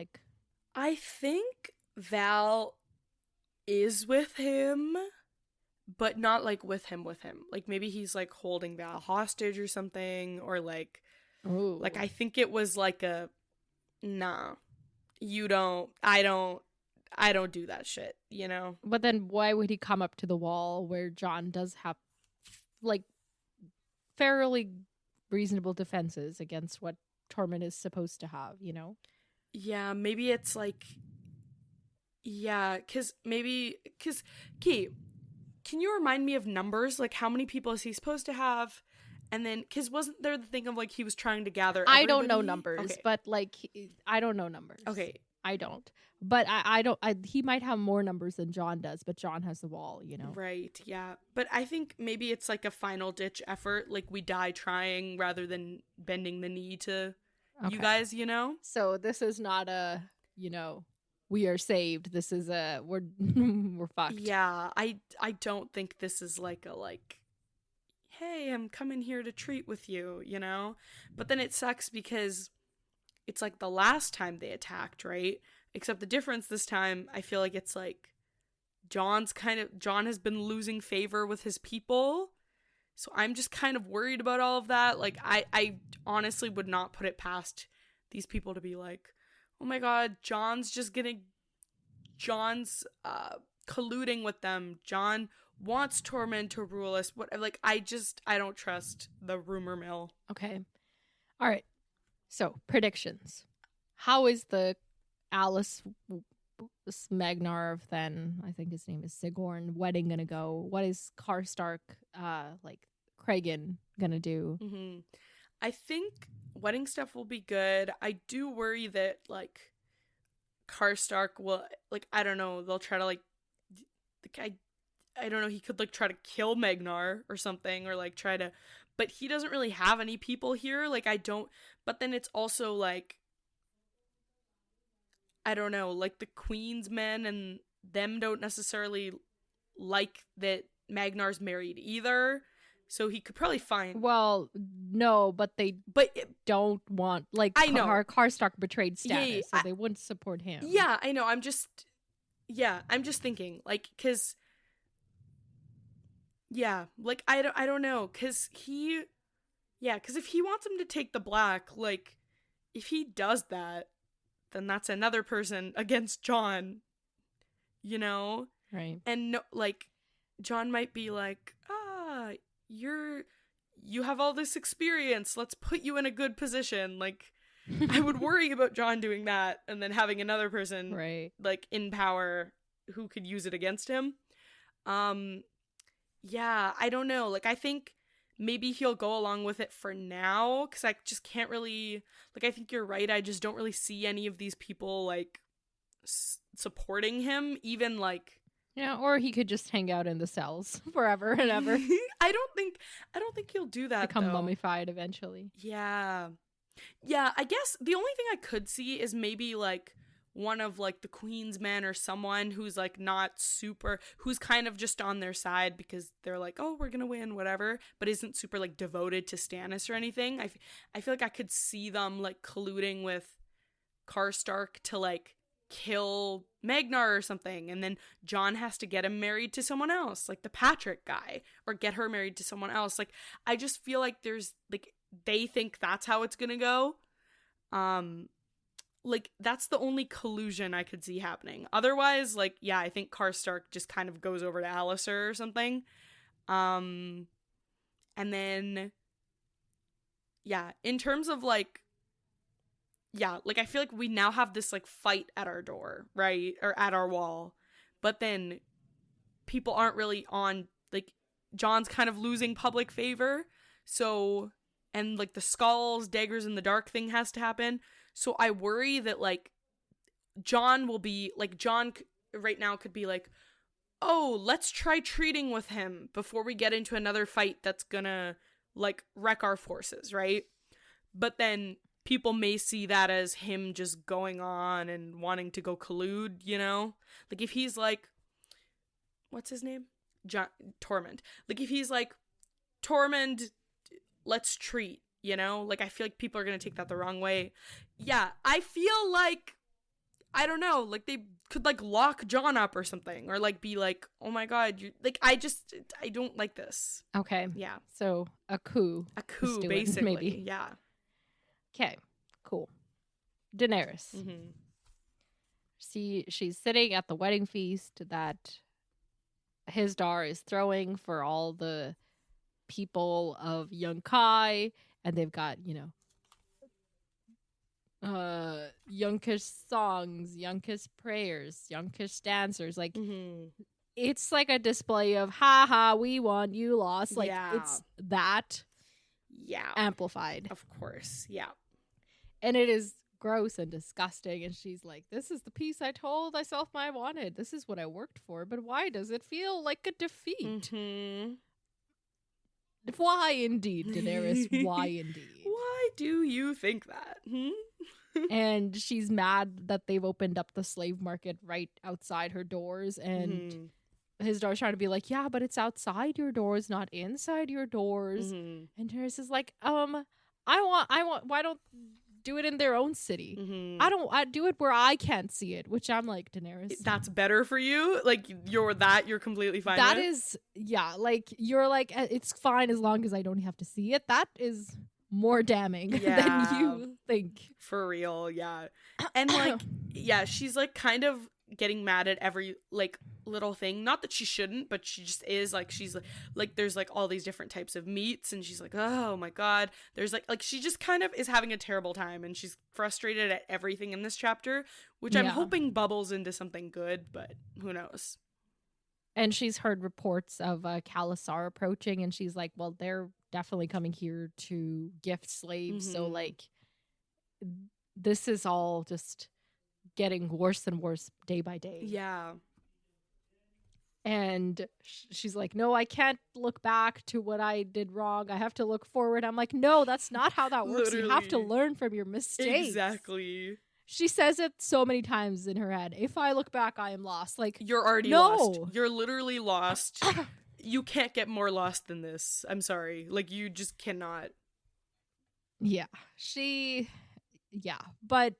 I think Val is with him, but not with him. Maybe he's holding Val hostage or something, or ooh. I think it was nah, you don't, I don't do that shit, But then why would he come up to the wall where Jon does have fairly reasonable defenses against what Tormund is supposed to have, Yeah, maybe it's because Key, can you remind me of numbers? How many people is he supposed to have? And then, because wasn't there the thing of he was trying to gather everybody? I don't know numbers, okay. But I don't know numbers. Okay. I don't. But I don't, he might have more numbers than Jon does, but Jon has the wall, Right, yeah. But I think maybe it's a final ditch effort. We die trying rather than bending the knee to you guys, So this is not a, we are saved. This is a, we're fucked. Yeah, I don't think this is a hey, I'm coming here to treat with you, But then it sucks because it's the last time they attacked, right? Except the difference this time, I feel it's Jon has been losing favor with his people. So I'm just kind of worried about all of that. I honestly would not put it past these people to be oh my God, Jon's colluding with them. Jon wants Tormund to rule us. What I don't trust the rumor mill. Okay. All right. So predictions. how is the Alice Smagnarv, then I think his name is Sigorn, wedding gonna go? What is Karstark, like Kragan, gonna do? Mm-hmm. I think wedding stuff will be good. I do worry that like Karstark will, like, I don't know, they'll try to like I don't know, he could like try to kill Magnar or something, or like try to, but he doesn't really have any people here. Like I don't, but then it's also like, I don't know, like the Queen's men and them don't necessarily like that Magnar's married either. So he could probably find. Well, no, but they don't want, like, I know Karstark betrayed Stannis, yeah, so they wouldn't support him. Yeah, I know. I'm just thinking, like, because yeah, like I don't know, because if he wants him to take the black, like, if he does that, then that's another person against Jon, you know? Right. And no, like, Jon might be like, you have all this experience, let's put you in a good position. Like, I would worry about Jon doing that and then having another person, right, like, in power who could use it against him. Yeah, I don't know. Like, I think maybe he'll go along with it for now, because I just can't really, like, I think you're right. I just don't really see any of these people, like, supporting him, even, like... Yeah, or he could just hang out in the cells forever and ever. I don't think he'll do that, become though. Mummified eventually. Yeah. Yeah, I guess the only thing I could see is maybe, like, one of, like, the Queen's men or someone who's, like, not super, who's kind of just on their side because they're like, oh, we're gonna win, whatever, but isn't super, like, devoted to Stannis or anything. I feel like I could see them, like, colluding with Karstark to, like, kill Magnar or something, and then Jon has to get him married to someone else, like the Patrick guy, or get her married to someone else. Like, I just feel like there's, like, they think that's how it's gonna go. Like, that's the only collusion I could see happening. Otherwise, like, yeah, I think Karstark just kind of goes over to Alistair or something. And then, yeah, in terms of, like, yeah, like, I feel like we now have this, like, fight at our door, right? Or at our wall. But then people aren't really on, like, Jon's kind of losing public favor. So, and, like, the skulls, daggers in the dark thing has to happen. So I worry that, like, Jon will be, like, Jon right now could be like, oh, let's try treating with him before we get into another fight that's gonna, like, wreck our forces, right? But then people may see that as him just going on and wanting to go collude, you know? Like, if he's like, what's his name? Tormund. Like, if he's like, Tormund, let's treat, you know? Like, I feel like people are gonna take that the wrong way. Yeah, I feel like, I don't know, like, they could, like, lock Jon up or something, or, like, be like, oh my god, you're, like, I don't like this. Okay. Yeah. So, a coup. Basically. Maybe. Yeah. Okay, cool. Daenerys. Mm-hmm. She's sitting at the wedding feast that Hisdar is throwing for all the people of Yunkai, and they've got, you know, Yunkish songs, Yunkish prayers, Yunkish dancers. Like, it's like a display of, haha, we won, you lost. Like, it's that amplified. Of course, yeah. And it is gross and disgusting, and she's like, this is the peace I told myself I wanted. This is what I worked for, but why does it feel like a defeat? Why indeed, Daenerys? Why indeed? Why do you think that? And she's mad that they've opened up the slave market right outside her doors, and his daughter's trying to be like, yeah, but it's outside your doors, not inside your doors. And Daenerys is like, I want, why don't do it in their own city? I do it where I can't see it, which I'm like, Daenerys, that's better for you. Like, you're completely fine that with? Is, yeah, like, you're like, it's fine as long as I don't have to see it. That is more damning than you think. For real, yeah. And, like, yeah, she's, like, kind of getting mad at every like little thing. Not that she shouldn't, but she just is. Like she's like there's like all these different types of meats, and she's like, oh my god. There's like she just kind of is having a terrible time, and she's frustrated at everything in this chapter, which I'm hoping bubbles into something good, but who knows. And she's heard reports of Khalasar approaching, and she's like, well, they're definitely coming here to gift slaves. So like this is all just getting worse and worse day by day. Yeah. And she's like, no, I can't look back to what I did wrong. I have to look forward. I'm like, no, that's not how that works. Literally. You have to learn from your mistakes. Exactly. She says it so many times in her head. If I look back, I am lost. Like, you're already lost. You're literally lost. You can't get more lost than this. I'm sorry. Like, you just cannot. Yeah. But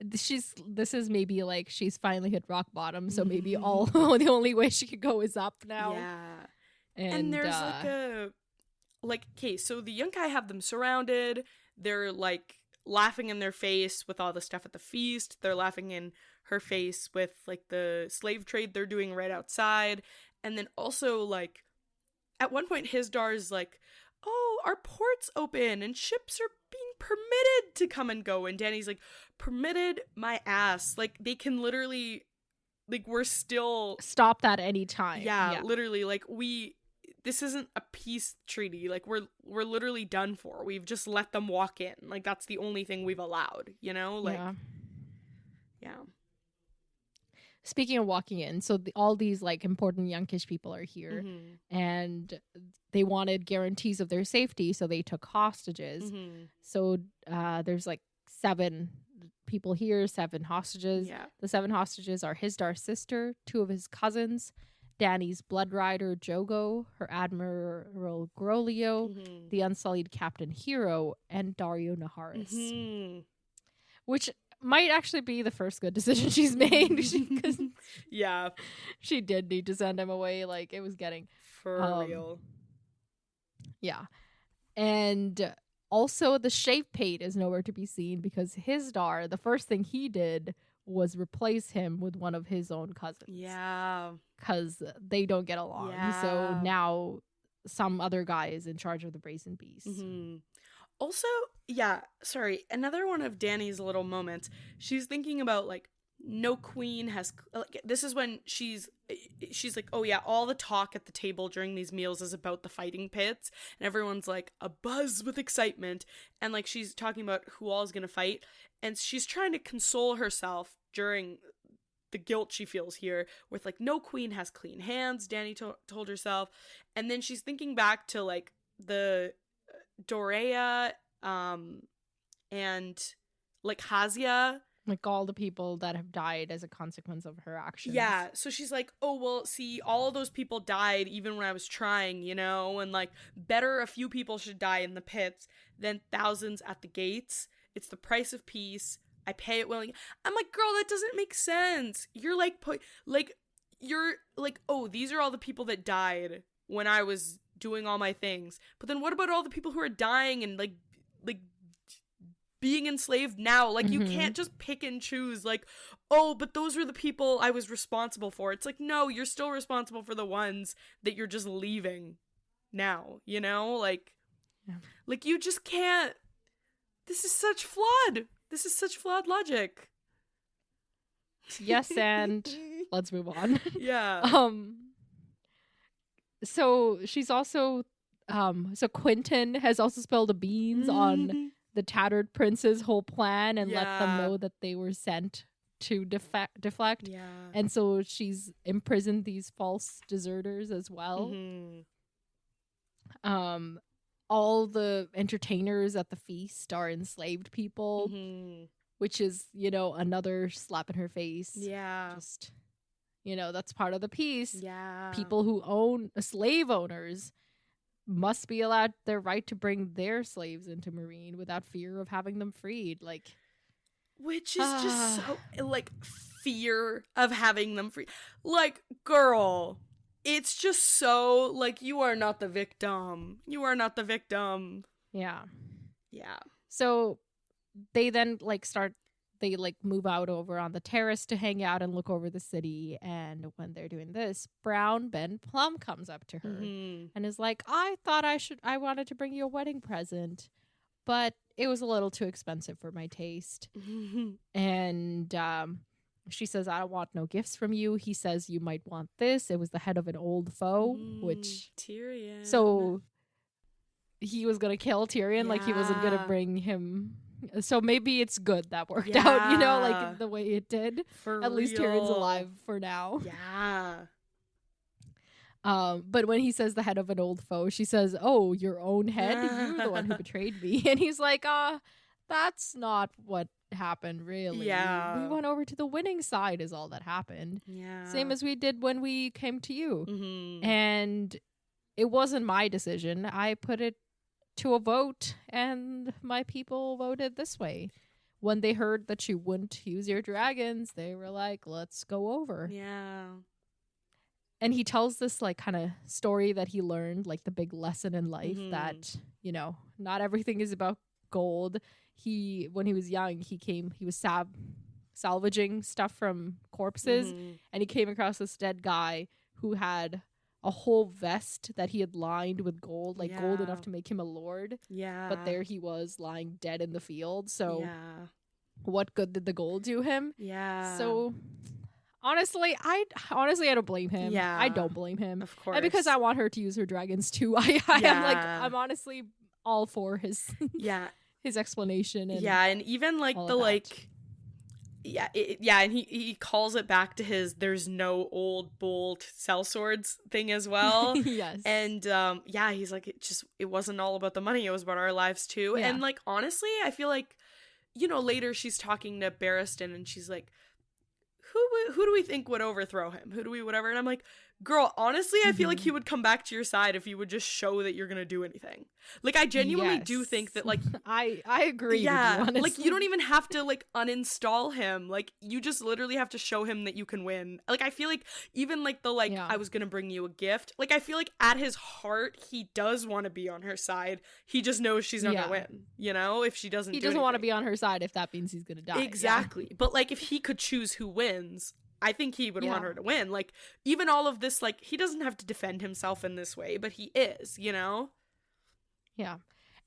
this is maybe like she's finally hit rock bottom, so maybe the only way she could go is up now. Yeah. And there's okay, so the Yunkai have them surrounded. They're like laughing in their face with all the stuff at the feast. They're laughing in her face with like the slave trade they're doing right outside. And then also like at one point Hizdar's like, oh, our port's open and ships are being permitted to come and go. And Dany's like, permitted my ass. Like they can literally, like we're still stop that anytime. Yeah, literally. Like this isn't a peace treaty. Like we're literally done for. We've just let them walk in. Like that's the only thing we've allowed, you know? Like yeah. Speaking of walking in, so all these like important Yunkish people are here, and they wanted guarantees of their safety, so they took hostages. So there's like 7 people here, 7 hostages. Yeah. The 7 hostages are Hizdar's sister, 2 of his cousins, Dany's blood rider Jogo, her admiral Grolio, the unsullied captain Hero, and Dario Naharis. Which might actually be the first good decision she's made. Because she did need to send him away. Like, it was getting... For real. Yeah. And also, the shave pate is nowhere to be seen because Hizdar, the first thing he did was replace him with one of his own cousins. Yeah. Because they don't get along. Yeah. So now some other guy is in charge of the Brazen Beast. Also, sorry, another one of Dany's little moments. She's thinking about, like, no queen has... Like, this is when she's like, oh yeah, all the talk at the table during these meals is about the fighting pits. And everyone's, like, abuzz with excitement. And, like, she's talking about who all is going to fight. And she's trying to console herself during the guilt she feels here with, like, no queen has clean hands, Dany told herself. And then she's thinking back to, like, the... Dorea, and like Hazia, like all the people that have died as a consequence of her actions. Yeah, so she's like, oh well, see, all of those people died even when I was trying, you know, and like better a few people should die in the pits than thousands at the gates. It's the price of peace. I pay it willingly. I'm like, girl, that doesn't make sense. You're like, you're like, oh, these are all the people that died when I was doing all my things, but then what about all the people who are dying and like being enslaved now? Like you can't just pick and choose, like, oh, but those were the people I was responsible for. It's like, no, you're still responsible for the ones that you're just leaving now, you know? Like like you just can't. This is such flawed logic. Yes, and let's move on. Yeah. So she's also, so Quentin has also spilled the beans on the Tattered Prince's whole plan and let them know that they were sent to deflect. Yeah. And so she's imprisoned these false deserters as well. All the entertainers at the feast are enslaved people, which is, you know, another slap in her face. Yeah. Just... You know, that's part of the piece. Yeah. People who own slave owners must be allowed their right to bring their slaves into Marine without fear of having them freed. Like, which is just so, like, fear of having them free. Like, girl, it's just so, like, you are not the victim. You are not the victim. Yeah. Yeah. So they then, like, start they like move out over on the terrace to hang out and look over the city. And when they're doing this, Brown Ben Plum comes up to her and is like, I thought I wanted to bring you a wedding present, but it was a little too expensive for my taste. And she says, I don't want no gifts from you. He says, you might want this. It was the head of an old foe, which Tyrion. So he was gonna kill Tyrion, like he wasn't gonna bring him. So maybe it's good that worked out, you know, like the way it did. At least Tyrion's alive for now. Yeah. But when he says the head of an old foe, she says, oh, your own head? You were the one who betrayed me. And he's like, that's not what happened, really. Yeah. We went over to the winning side is all that happened. Yeah. Same as we did when we came to you. And it wasn't my decision. I put it to a vote, and my people voted this way. When they heard that you wouldn't use your dragons, they were like, let's go over. Yeah. And he tells this like kind of story that he learned, like the big lesson in life that, you know, not everything is about gold. When he was young, he was salvaging stuff from corpses, and he came across this dead guy who had a whole vest that he had lined with gold, like gold enough to make him a lord. Yeah. But there he was lying dead in the field. So what good did the gold do him? Yeah. So honestly, I don't blame him. Yeah. I don't blame him. Of course. And because I want her to use her dragons too. I'm honestly all for his his explanation. And and even like the like and he calls it back to his there's no old bold sellswords thing as well. Yes. And he's like, it wasn't all about the money, it was about our lives too. And like honestly, I feel like, you know, later she's talking to Barristan and she's like, who do we think would overthrow him? Who do we whatever? And I'm like, girl, honestly, I feel like he would come back to your side if you would just show that you're gonna do anything. Like, I genuinely do think that, like, I agree. Yeah, with you, like you don't even have to like uninstall him. Like, you just literally have to show him that you can win. Like, I feel like even like the I was gonna bring you a gift. Like, I feel like at his heart, he does want to be on her side. He just knows she's not gonna win. You know, if she doesn't. He doesn't want to be on her side if that means he's gonna die. Exactly. Yeah. But like, if he could choose who wins, I think he would want her to win. Like, even all of this, like, he doesn't have to defend himself in this way, but he is, you know? Yeah.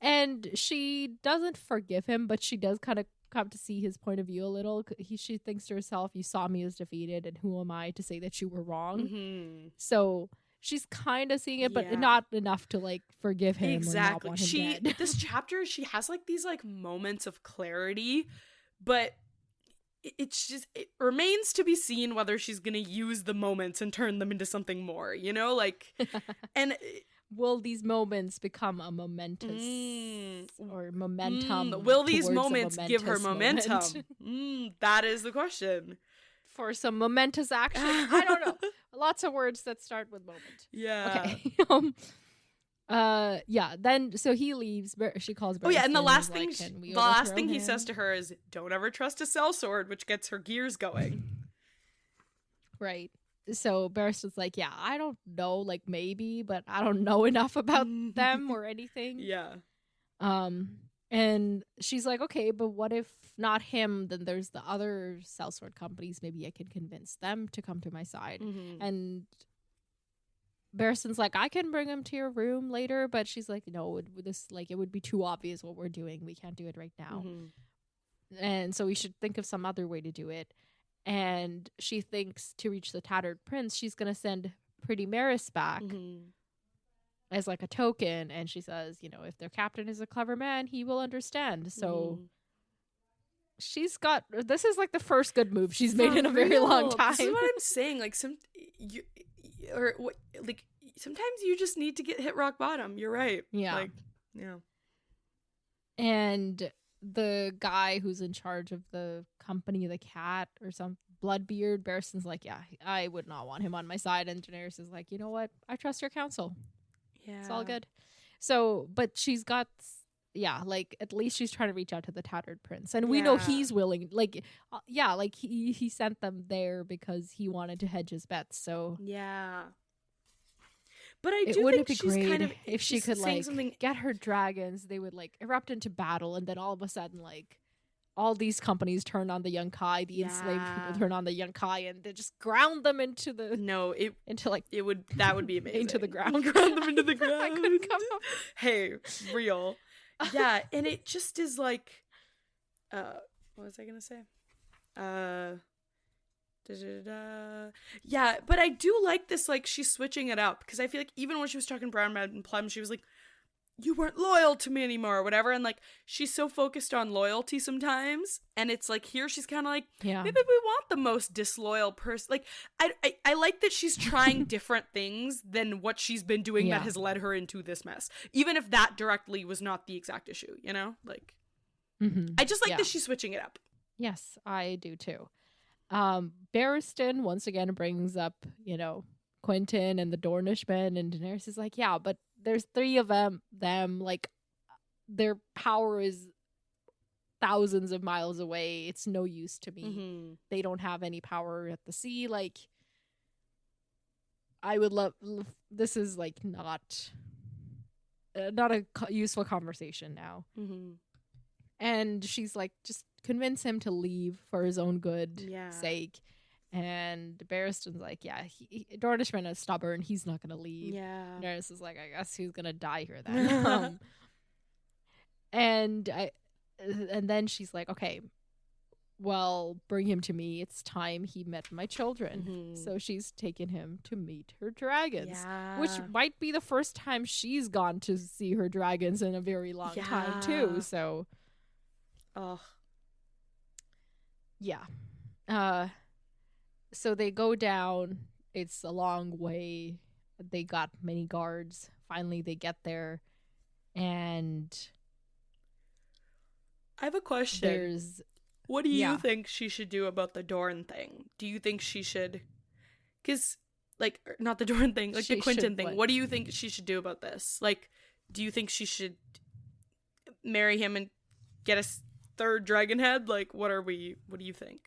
And she doesn't forgive him, but she does kind of come to see his point of view a little. She thinks to herself, you saw me as defeated, and who am I to say that you were wrong? So she's kind of seeing it, but not enough to, like, forgive him. Exactly. Or not want him dead. This chapter, she has, like, these, like, moments of clarity, but it remains to be seen whether she's gonna use the moments and turn them into something more, you know, like, and will these moments become a momentous or momentum? Will these moments give her momentum? That is the question. For some momentous action. I don't know. Lots of words that start with moment. Yeah. Okay. Then so he leaves. She calls Barristan. And the last thing he says to her is, don't ever trust a sellsword, which gets her gears going. Right. So Barristan's like, yeah, I don't know, like, maybe, but I don't know enough about them or anything. Yeah. And she's like, okay, but what if not him? Then there's the other sellsword companies. Maybe I can convince them to come to my side. And Barristan's like, I can bring him to your room later, but she's like, no, it would be too obvious what we're doing. We can't do it right now. And so we should think of some other way to do it. And she thinks to reach the Tattered Prince, she's going to send Pretty Maris back as like a token. And she says, you know, if their captain is a clever man, he will understand. So this is like the first good move she's made in a very long time. This is what I'm saying. Like, sometimes you just need to hit rock bottom. You're right. Yeah. Like, yeah. And the guy who's in charge of the company, the cat or some Bloodbeard, Barristan's like, yeah, I would not want him on my side. And Daenerys is like, you know what? I trust your counsel. Yeah. It's all good. So, but she's got, like, at least she's trying to reach out to the Tattered Prince. And we know he's willing, like, like he sent them there because he wanted to hedge his bets. So, yeah. But I do think she's kind of, if she could, like, get her dragons, they would, like, erupt into battle, and then all of a sudden, like, all these companies turn on the Yunkai, the enslaved people turn on the Yunkai, and they just ground them into the that would be amazing. into the ground. Ground them into the ground. I couldn't come up. Hey, real. Yeah, and it just is like, what was I gonna say? Yeah, but I do like this, like, she's switching it up, because I feel like even when she was talking Brown Mountain Plum, she was like, you weren't loyal to me anymore, or whatever, and, like, she's so focused on loyalty sometimes, and it's like, here she's kind of like, maybe we want the most disloyal person. Like, I like that she's trying different things than what she's been doing that has led her into this mess, even if that directly was not the exact issue, you know? Like, I just like that she's switching it up. Yes, I do too. Barristan once again brings up, you know, Quentyn and the Dornishmen, and Daenerys is like, yeah, but there's 3 of them, like, their power is thousands of miles away. It's no use to me. They don't have any power at the sea. Like, I would love, this is, like, not a useful conversation now. And she's like, just convince him to leave for his own good sake. And Barristan's like, yeah, Dornishman is stubborn. He's not going to leave. Yeah. Daenerys is like, I guess he's going to die here then. And then she's like, okay, well, bring him to me. It's time he met my children. So she's taken him to meet her dragons, which might be the first time she's gone to see her dragons in a very long time too. So, so they go down. It's a long way. They got many guards. Finally, they get there, and I have a question. What do you think she should do about the Dorne thing? Do you think she should, because, like, not the Dorne thing, like the Quentyn thing. What do you think she should do about this? Like, do you think she should marry him and get a 3rd dragon head? Like, what do you think?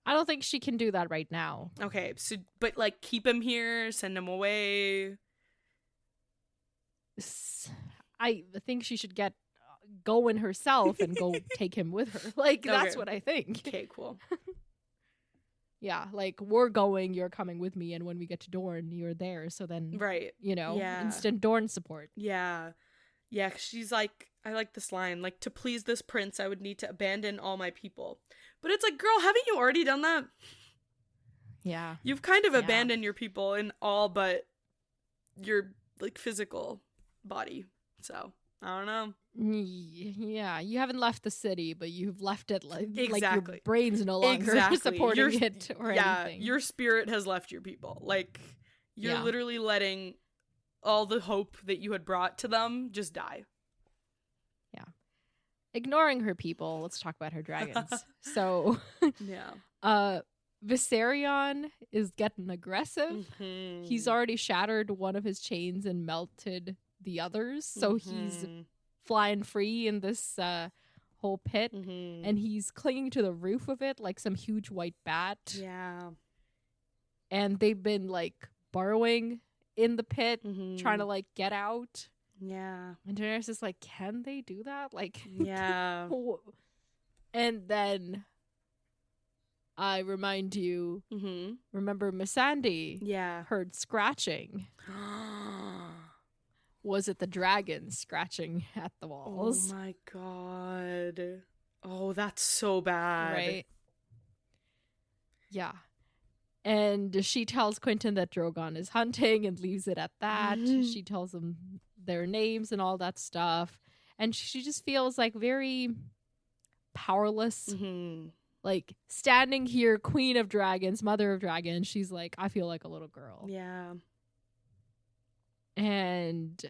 I don't think she can do that right now. Okay, so, but, like, keep him here, send him away. I think she should get going herself and go take him with her. Like, that's what I think. Okay, cool. Yeah, like, we're going, you're coming with me, and when we get to Dorne, you're there. So then, you know, instant Dorne support. Yeah. Yeah, she's like, I like this line, like, to please this prince, I would need to abandon all my people. But it's like, girl, haven't you already done that? Yeah. You've kind of abandoned your people in all but your, like, physical body. So, I don't know. Yeah, you haven't left the city, but you've left it like your brain's no longer supporting it or anything. Your spirit has left your people. Like, you're literally letting all the hope that you had brought to them just die. Yeah. Ignoring her people, let's talk about her dragons. So, Viserion is getting aggressive. He's already shattered one of his chains and melted the others. So he's flying free in this whole pit, and he's clinging to the roof of it like some huge white bat. Yeah. And they've been, like, burrowing in the pit, trying to, like, get out. Yeah. And Daenerys is like, can they do that? Like, yeah. And then I remind you, remember Missandei heard scratching. Was it the dragon scratching at the walls? Oh my god. Oh, that's so bad. Right? Yeah. And she tells Quentyn that Drogon is hunting and leaves it at that. She tells him their names and all that stuff. And she just feels, like, very powerless. Like, standing here, Queen of Dragons, Mother of Dragons, she's like, I feel like a little girl. Yeah. And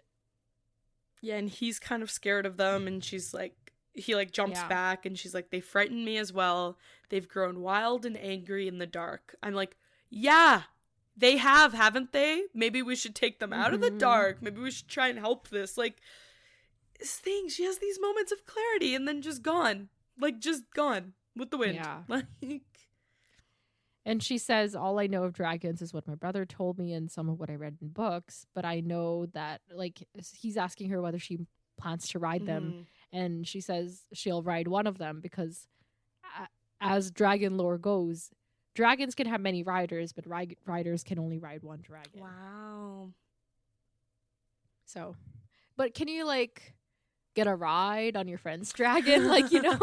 he's kind of scared of them, and she's like, he, like, jumps back, and she's like, they frighten me as well. They've grown wild and angry in the dark. I'm like, yeah, they have, haven't they? Maybe we should take them out of the dark. Maybe we should try and help this. Like, this thing, she has these moments of clarity, and then just gone. Like, just gone with the wind. Yeah. Like, and she says, all I know of dragons is what my brother told me and some of what I read in books. But I know that, like, he's asking her whether she plans to ride them. And she says she'll ride one of them because as dragon lore goes, dragons can have many riders, but riders can only ride one dragon. Wow. So, but can you like get a ride on your friend's dragon? Like, you know?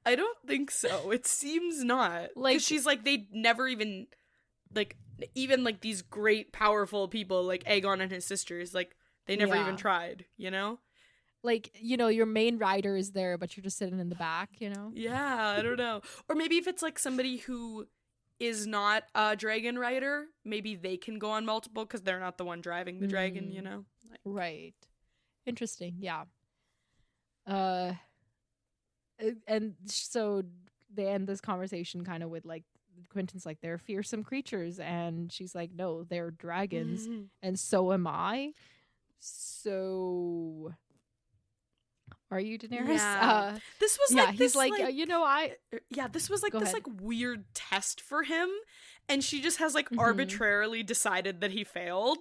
I don't think so. It seems not. Like, because she's like, they never even, like, even like these great powerful people like Aegon and his sisters, like, they never even tried, you know? Like, you know, your main rider is there, but you're just sitting in the back, you know? Yeah, I don't know. Or maybe if it's like somebody who is not a dragon rider, maybe they can go on multiple because they're not the one driving the dragon, you know? Like, right. Interesting. Yeah. And so they end this conversation kind of with like, Quentin's like, they're fearsome creatures, and she's like, no, they're dragons, and so am I. So are you, Daenerys? Yeah. This was yeah, like he's this, like, you know, this was like Go this ahead. like weird test for him, and she just has like arbitrarily decided that he failed.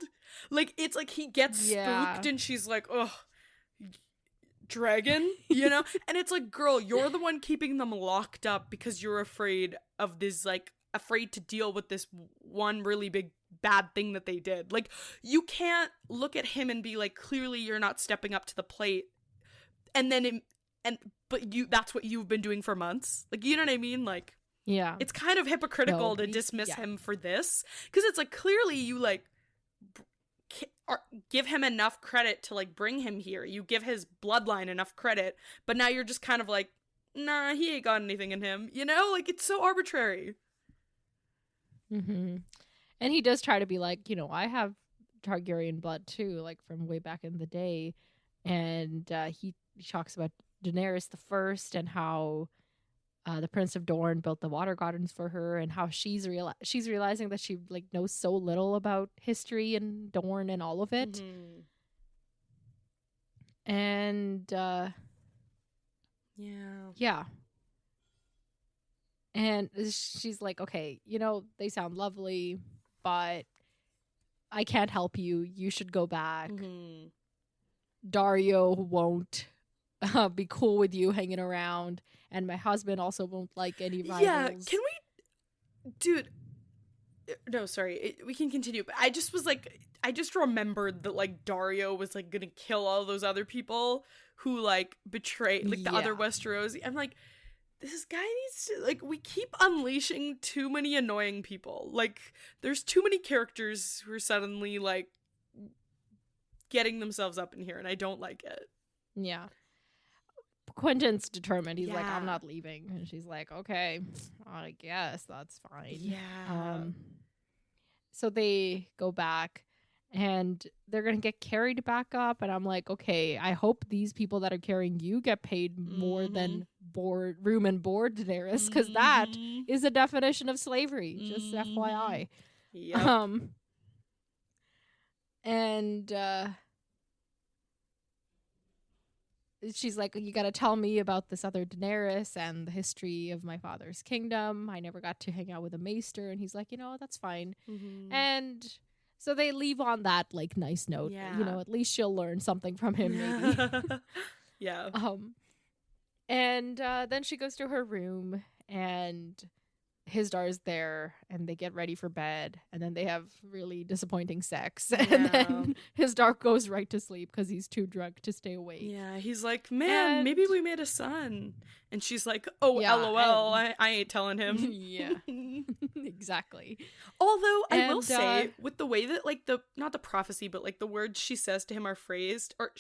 Like, it's like he gets spooked and she's like, ugh, dragon, you know? And it's like, girl, you're the one keeping them locked up because you're afraid of this, like, afraid to deal with this one really big bad thing that they did. Like, you can't look at him and be like, clearly you're not stepping up to the plate, and then but that's what you've been doing for months. Like, you know what I mean? Like, yeah, it's kind of hypocritical to dismiss him for this, because it's like, clearly you like give him enough credit to like bring him here. You give his bloodline enough credit, but now you're just kind of like, nah, he ain't got anything in him, you know? Like, it's so arbitrary. And he does try to be like, you know, I have Targaryen blood too, like from way back in the day. And he talks about Daenerys the First and how the Prince of Dorne built the water gardens for her, and how she's realizing that she like knows so little about history and Dorne and all of it. And yeah. And she's like, okay, you know, they sound lovely, but I can't help you. You should go back. Dario won't be cool with you hanging around, and my husband also won't like any rivals. Yeah, can we, dude? No, sorry, we can continue. But I just was like, I just remembered that like Dario was like gonna kill all those other people who like betrayed like the other Westerosi. I'm like, this guy needs to, like, we keep unleashing too many annoying people. Like, there's too many characters who are suddenly, like, getting themselves up in here, and I don't like it. Yeah. Quentin's determined. He's like, I'm not leaving. And she's like, okay, I guess that's fine. Yeah. So they go back, and they're going to get carried back up. And I'm like, okay, I hope these people that are carrying you get paid more than room and board, Daenerys, because that is a definition of slavery. Just FYI. Yep. And she's like, you got to tell me about this other Daenerys and the history of my father's kingdom. I never got to hang out with a maester. And he's like, you know, that's fine. And so they leave on that like nice note. You know, at least she'll learn something from him, maybe. Yeah. And then she goes to her room, and Hizdar's there, and they get ready for bed, and then they have really disappointing sex, and then Hizdar goes right to sleep because he's too drunk to stay awake. Yeah, he's like, man, maybe we made a son. And she's like, oh, LOL, I ain't telling him. Yeah, exactly. Although, I will say, with the way that, like, not the prophecy, but, like, the words she says to him are phrased, or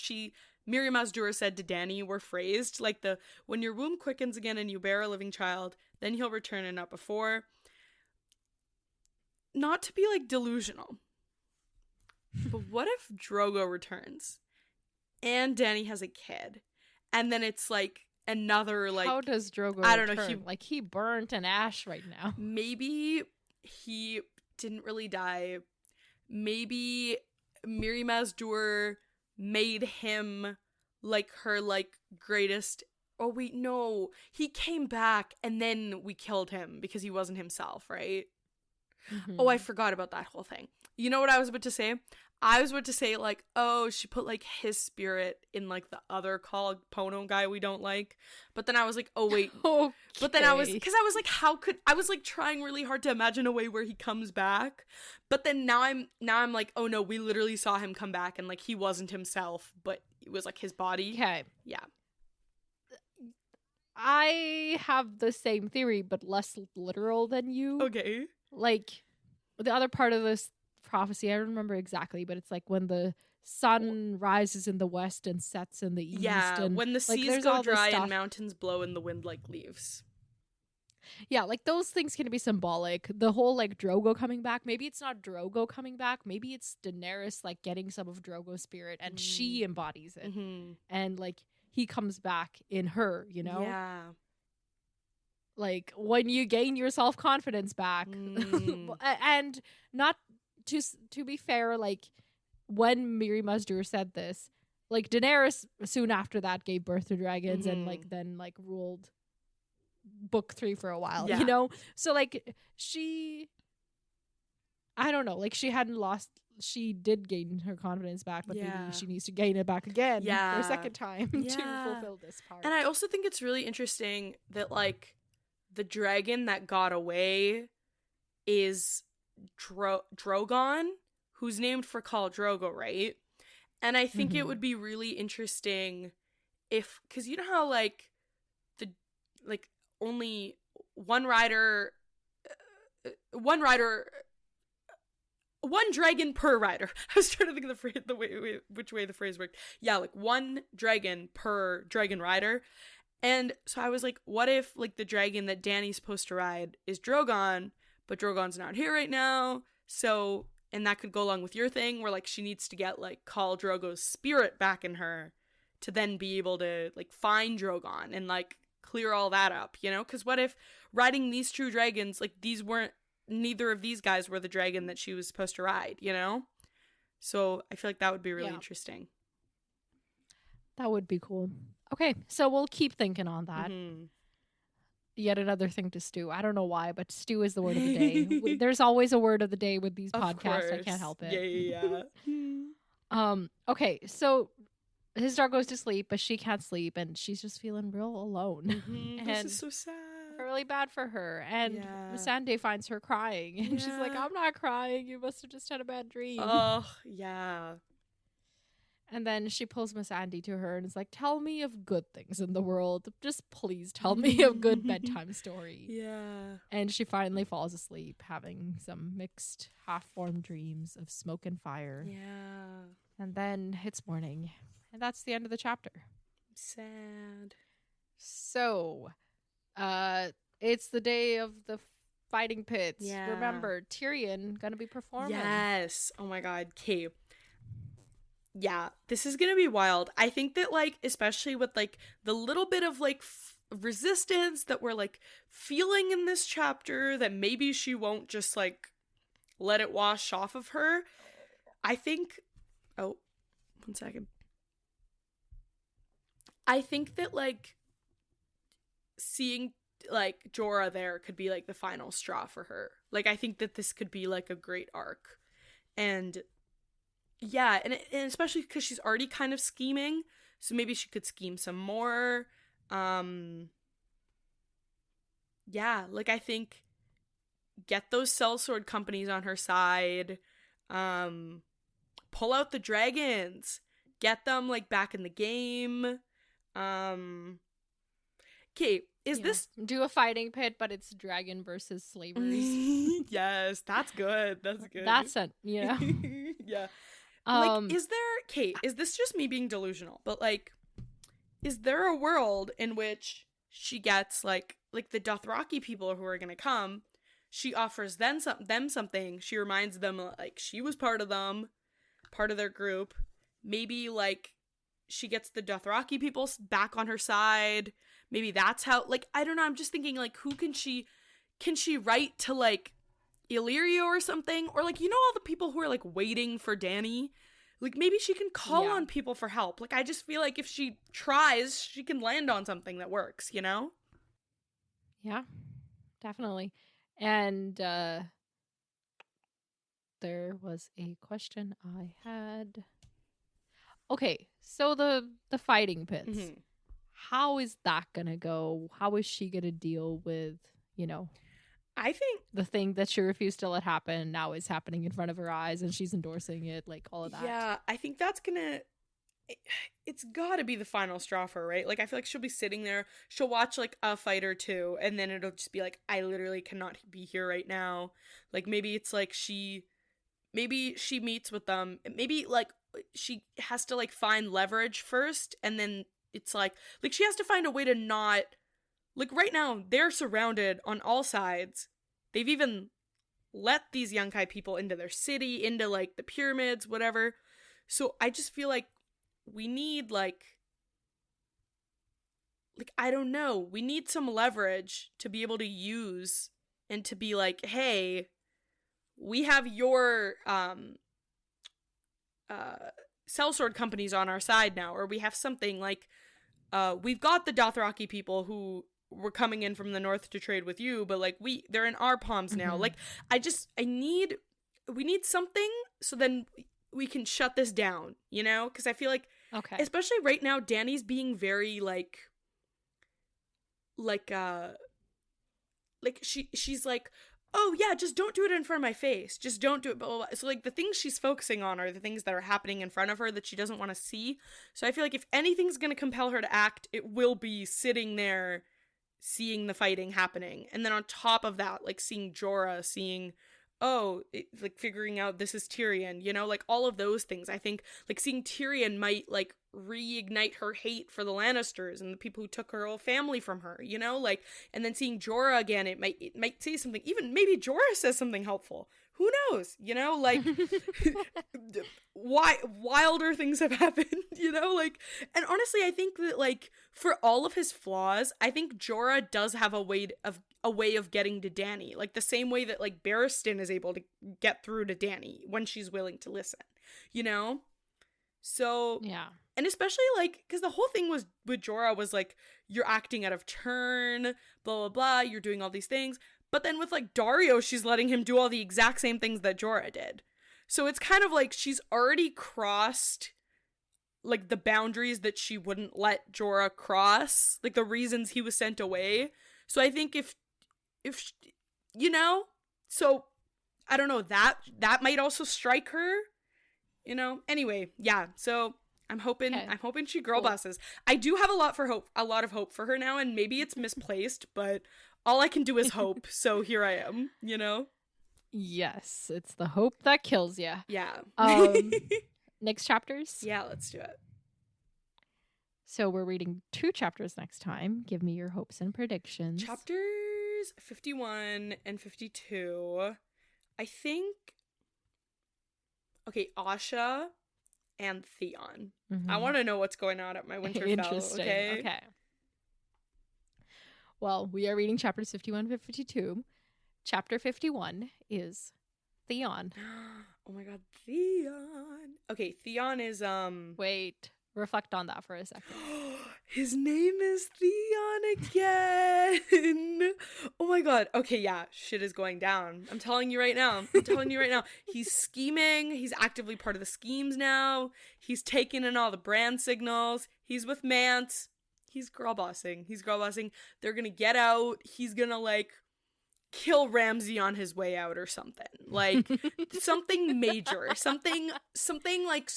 Miriam Azdur said to Dany were phrased, like when your womb quickens again and you bear a living child, then he'll return and not before. Not to be, like, delusional, but what if Drogo returns and Dany has a kid, and then it's, like, another, like... How does Drogo I don't return? know. He burnt an ash right now. Maybe he didn't really die. Maybe Miriam Azdur made him like her like greatest. Oh wait, no, he came back and then we killed him because he wasn't himself, right? Oh, I forgot about that whole thing. You know what I was about to say? I was about to say, like, oh, she put, like, his spirit in, like, the other cog Pono guy we don't like. But then I was like, oh, wait. Okay. But then because I was like, I was, like, trying really hard to imagine a way where he comes back. But then now I'm like, oh, no, we literally saw him come back and, like, he wasn't himself, but it was, like, his body. Okay. Yeah. I have the same theory, but less literal than you. Okay. Like, the other part of this prophecy, I don't remember exactly, but it's like when the sun rises in the west and sets in the east. Yeah, and when the like, seas there's go all this dry stuff. and mountains blow and the wind, like, leaves. Yeah, like, those things can be symbolic. The whole, like, Drogo coming back, maybe it's not Drogo coming back, maybe it's Daenerys, like, getting some of Drogo's spirit and she embodies it. Mm-hmm. And, like, he comes back in her, you know? Yeah. Like, when you gain your self-confidence back. And not to be fair, like, when Miri Mazdur said this, like, Daenerys soon after that gave birth to dragons and, like, then, like, ruled book 3 for a while, you know? So, like, I don't know, like, she did gain her confidence back, but maybe she needs to gain it back again for a second time to fulfill this part. And I also think it's really interesting that, like, the dragon that got away is Drogon, who's named for Khal Drogo, right? And I think it would be really interesting if, because you know how, like, only one dragon per rider. I was trying to think of which way the phrase worked. Yeah, like, one dragon per dragon rider. And so I was like, what if, like, the dragon that Dany's supposed to ride is Drogon, but Drogon's not here right now, so, and that could go along with your thing, where, like, she needs to get, like, Khal Drogo's spirit back in her to then be able to, like, find Drogon and, like, clear all that up, you know? Because what if riding these true dragons, like, neither of these guys were the dragon that she was supposed to ride, you know? So I feel like that would be really interesting. That would be cool. Okay, so we'll keep thinking on that. Yet another thing to stew. I don't know why, but stew is the word of the day. There's always a word of the day with these podcasts. I can't help it. Yeah. Okay, so his dog goes to sleep, but she can't sleep, and she's just feeling real alone. And this is so sad. Really bad for her. And Missandei finds her crying, and she's like, "I'm not crying. You must have just had a bad dream." Oh, yeah. And then she pulls Missandei to her and is like, "Tell me of good things in the world. Just please tell me a good bedtime story." Yeah. And she finally falls asleep, having some mixed, half-formed dreams of smoke and fire. Yeah. And then it's morning. And that's the end of the chapter. Sad. So, it's the day of the fighting pits. Yeah. Remember, Tyrion gonna be performing. Yes. Oh my god. Okay. Yeah, this is gonna be wild. I think that, like, especially with, like, the little bit of, like, resistance that we're, like, feeling in this chapter, that maybe she won't just, like, let it wash off of her. I think, oh, 1 second. I think that, like, seeing, like, Jorah there could be, like, the final straw for her. Like, I think that this could be, like, a great arc. And yeah, and especially because she's already kind of scheming, so maybe she could scheme some more. Yeah, like, I think get those sellsword companies on her side, pull out the dragons, get them, like, back in the game. Okay, this do a fighting pit, but it's dragon versus slavers? Yes, that's good. That's good. That's it, you know. Yeah. Like, is this just me being delusional? But, like, is there a world in which she gets, like the Dothraki people who are gonna come, she offers them something, she reminds them, like, she was part of their group, maybe, like, she gets the Dothraki people back on her side, maybe that's how, like, I don't know, I'm just thinking, like, who can she write to, like, Illyrio or something, or, like, you know, all the people who are, like, waiting for Dany, like, maybe she can call on people for help. Like, I just feel like if she tries, she can land on something that works, you know? Yeah, definitely. And There was a question I had. Okay, so the fighting pits. Mm-hmm. How is that gonna go? How is she gonna deal with, I think, the thing that she refused to let happen now is happening in front of her eyes and she's endorsing it, like all of that. yeah, I think that's gonna, it's gotta be the final straw for her, right? Like, I feel like she'll be sitting there, she'll watch like a fight or two, and then it'll just be like, I literally cannot be here right now. Like, maybe it's like maybe she meets with them, maybe like she has to like find leverage first, and then it's like she has to find a way to not, like, right now they're surrounded on all sides. They've even let these Yunkai people into their city, into like the pyramids, whatever. So I just feel like we need like I don't know, we need some leverage to be able to use and to be like, hey, we have your sellsword companies on our side now, or we have something like, we've got the Dothraki people who were coming in from the north to trade with you, but like they're in our palms now. Mm-hmm. Like, we need something so then we can shut this down, because I feel like, Okay. especially right now, Dany's being very she's like, oh yeah, just don't do it in front of my face, just don't do it, blah, blah, blah. So like the things she's focusing on are the things that are happening in front of her that she doesn't want to see. So I feel like if anything's going to compel her to act, it will be sitting there seeing the fighting happening, and then on top of that, like seeing Jorah, seeing, like figuring out this is Tyrion, like all of those things. I think like seeing Tyrion might like reignite her hate for the Lannisters and the people who took her whole family from her, like, and then seeing Jorah again, it might say something, even maybe Jorah says something helpful, who knows, like why wilder things have happened, like, and honestly I think that like for all of his flaws, I think Jorah does have a way of getting to Dany, like the same way that like Barristan is able to get through to Dany when she's willing to listen, so Yeah. And especially like because the whole thing was with Jorah was like, you're acting out of turn, blah blah blah, you're doing all these things, but then with like Dario, she's letting him do all the exact same things that Jorah did. So it's kind of like she's already crossed like the boundaries that she wouldn't let Jorah cross, like the reasons he was sent away. So I think if so I don't know, that might also strike her, Anyway, yeah. So I'm hoping she girl bosses. I do have a lot of hope for her now, and maybe it's misplaced, but all I can do is hope. So here I am, Yes, it's the hope that kills you. Yeah. Next chapters? Yeah, let's do it. So we're reading 2 chapters next time. Give me your hopes and predictions. Chapters 51 and 52. I think, okay, Asha and Theon. Mm-hmm. I want to know what's going on at my Winterfell. Interesting. Okay. Well, we are reading chapters 51 and 52. Chapter 51 is Theon. Oh my god, Theon. Okay, Theon is Wait, reflect on that for a second. His name is Theon again. Oh my god. Okay, yeah, shit is going down. I'm telling you right now. He's scheming. He's actively part of the schemes now. He's taking in all the brand signals. He's with Mance. He's girl bossing. They're gonna get out. He's gonna like kill Ramsay on his way out or something. Like something major. Something like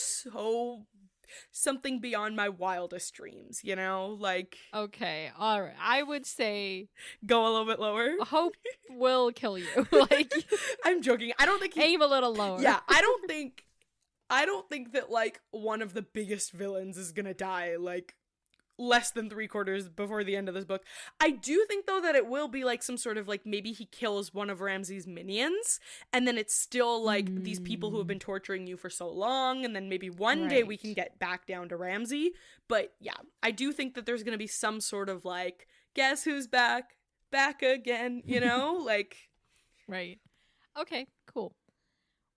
something beyond my wildest dreams, like. Okay, all right. I would say go a little bit lower. Hope will kill you. Like, I'm joking. I don't think aim a little lower. Yeah, I don't think that like one of the biggest villains is gonna die like less than 3/4 before the end of this book. I do think though that it will be like some sort of like maybe he kills one of Ramsay's minions, and then it's still like these people who have been torturing you for so long, and then maybe one day we can get back down to Ramsay. But yeah, I do think that there's gonna be some sort of like, guess who's back again, like. Right. Okay, cool.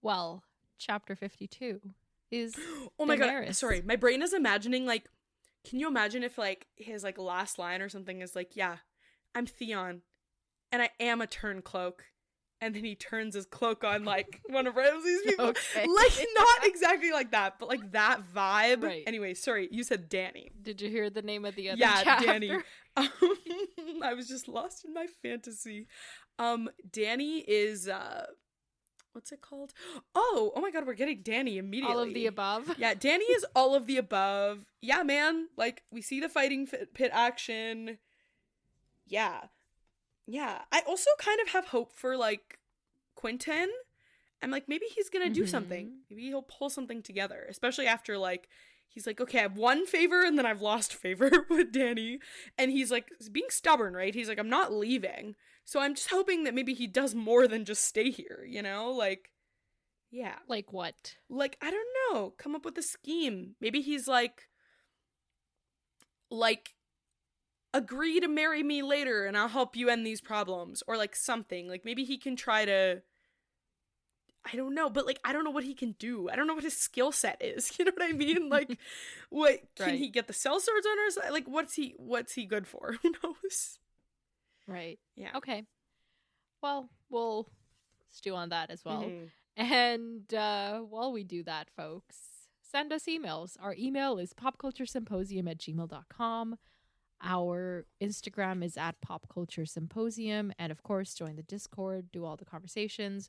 Well, chapter 52 is oh my Daenerys. God, sorry, my brain is imagining like, can you imagine if like his like last line or something is like, yeah, I'm Theon and I am a turncloak and then he turns his cloak on like one of Ramsay's people. Okay. Like, not exactly like that, but like that vibe. Right. Anyway, sorry, you said Dany. Did you hear the name of the other Yeah, chapter? Dany. I was just lost in my fantasy. Dany is what's it called? Oh my god, we're getting Dany immediately. All of the above? Yeah, Dany is all of the above. Yeah, man. Like, we see the fighting pit action. Yeah. Yeah. I also kind of have hope for, like, Quentin. I'm like, maybe he's gonna do something. Maybe he'll pull something together. Especially after, like, he's like, okay, I've won favor and then I've lost favor with Dany. And he's, like, being stubborn, right? He's like, I'm not leaving. So I'm just hoping that maybe he does more than just stay here, you know? Like, yeah. Like what? Like, I don't know. Come up with a scheme. Maybe he's like, agree to marry me later and I'll help you end these problems. Or like something. Like maybe he can try to, I don't know. But like, I don't know what he can do. I don't know what his skill set is. You know what I mean? Like, what, can he get the cell swords on our side? Like, what's he good for? Who knows? Right. Yeah. Okay. Well, we'll stew on that as well. Mm-hmm. And while we do that, folks, send us emails. Our email is popculturesymposium@gmail.com. Our Instagram is @popculturesymposium. And of course, join the Discord, do all the conversations.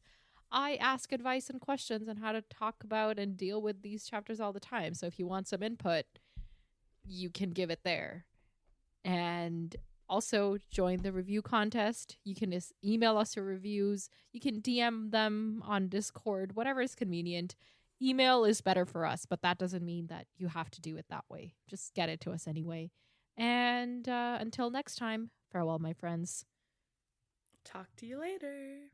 I ask advice and questions on how to talk about and deal with these chapters all the time. So if you want some input, you can give it there. And also, join the review contest. You can just email us your reviews. You can DM them on Discord, whatever is convenient. Email is better for us, but that doesn't mean that you have to do it that way. Just get it to us anyway. And until next time, farewell, my friends. Talk to you later.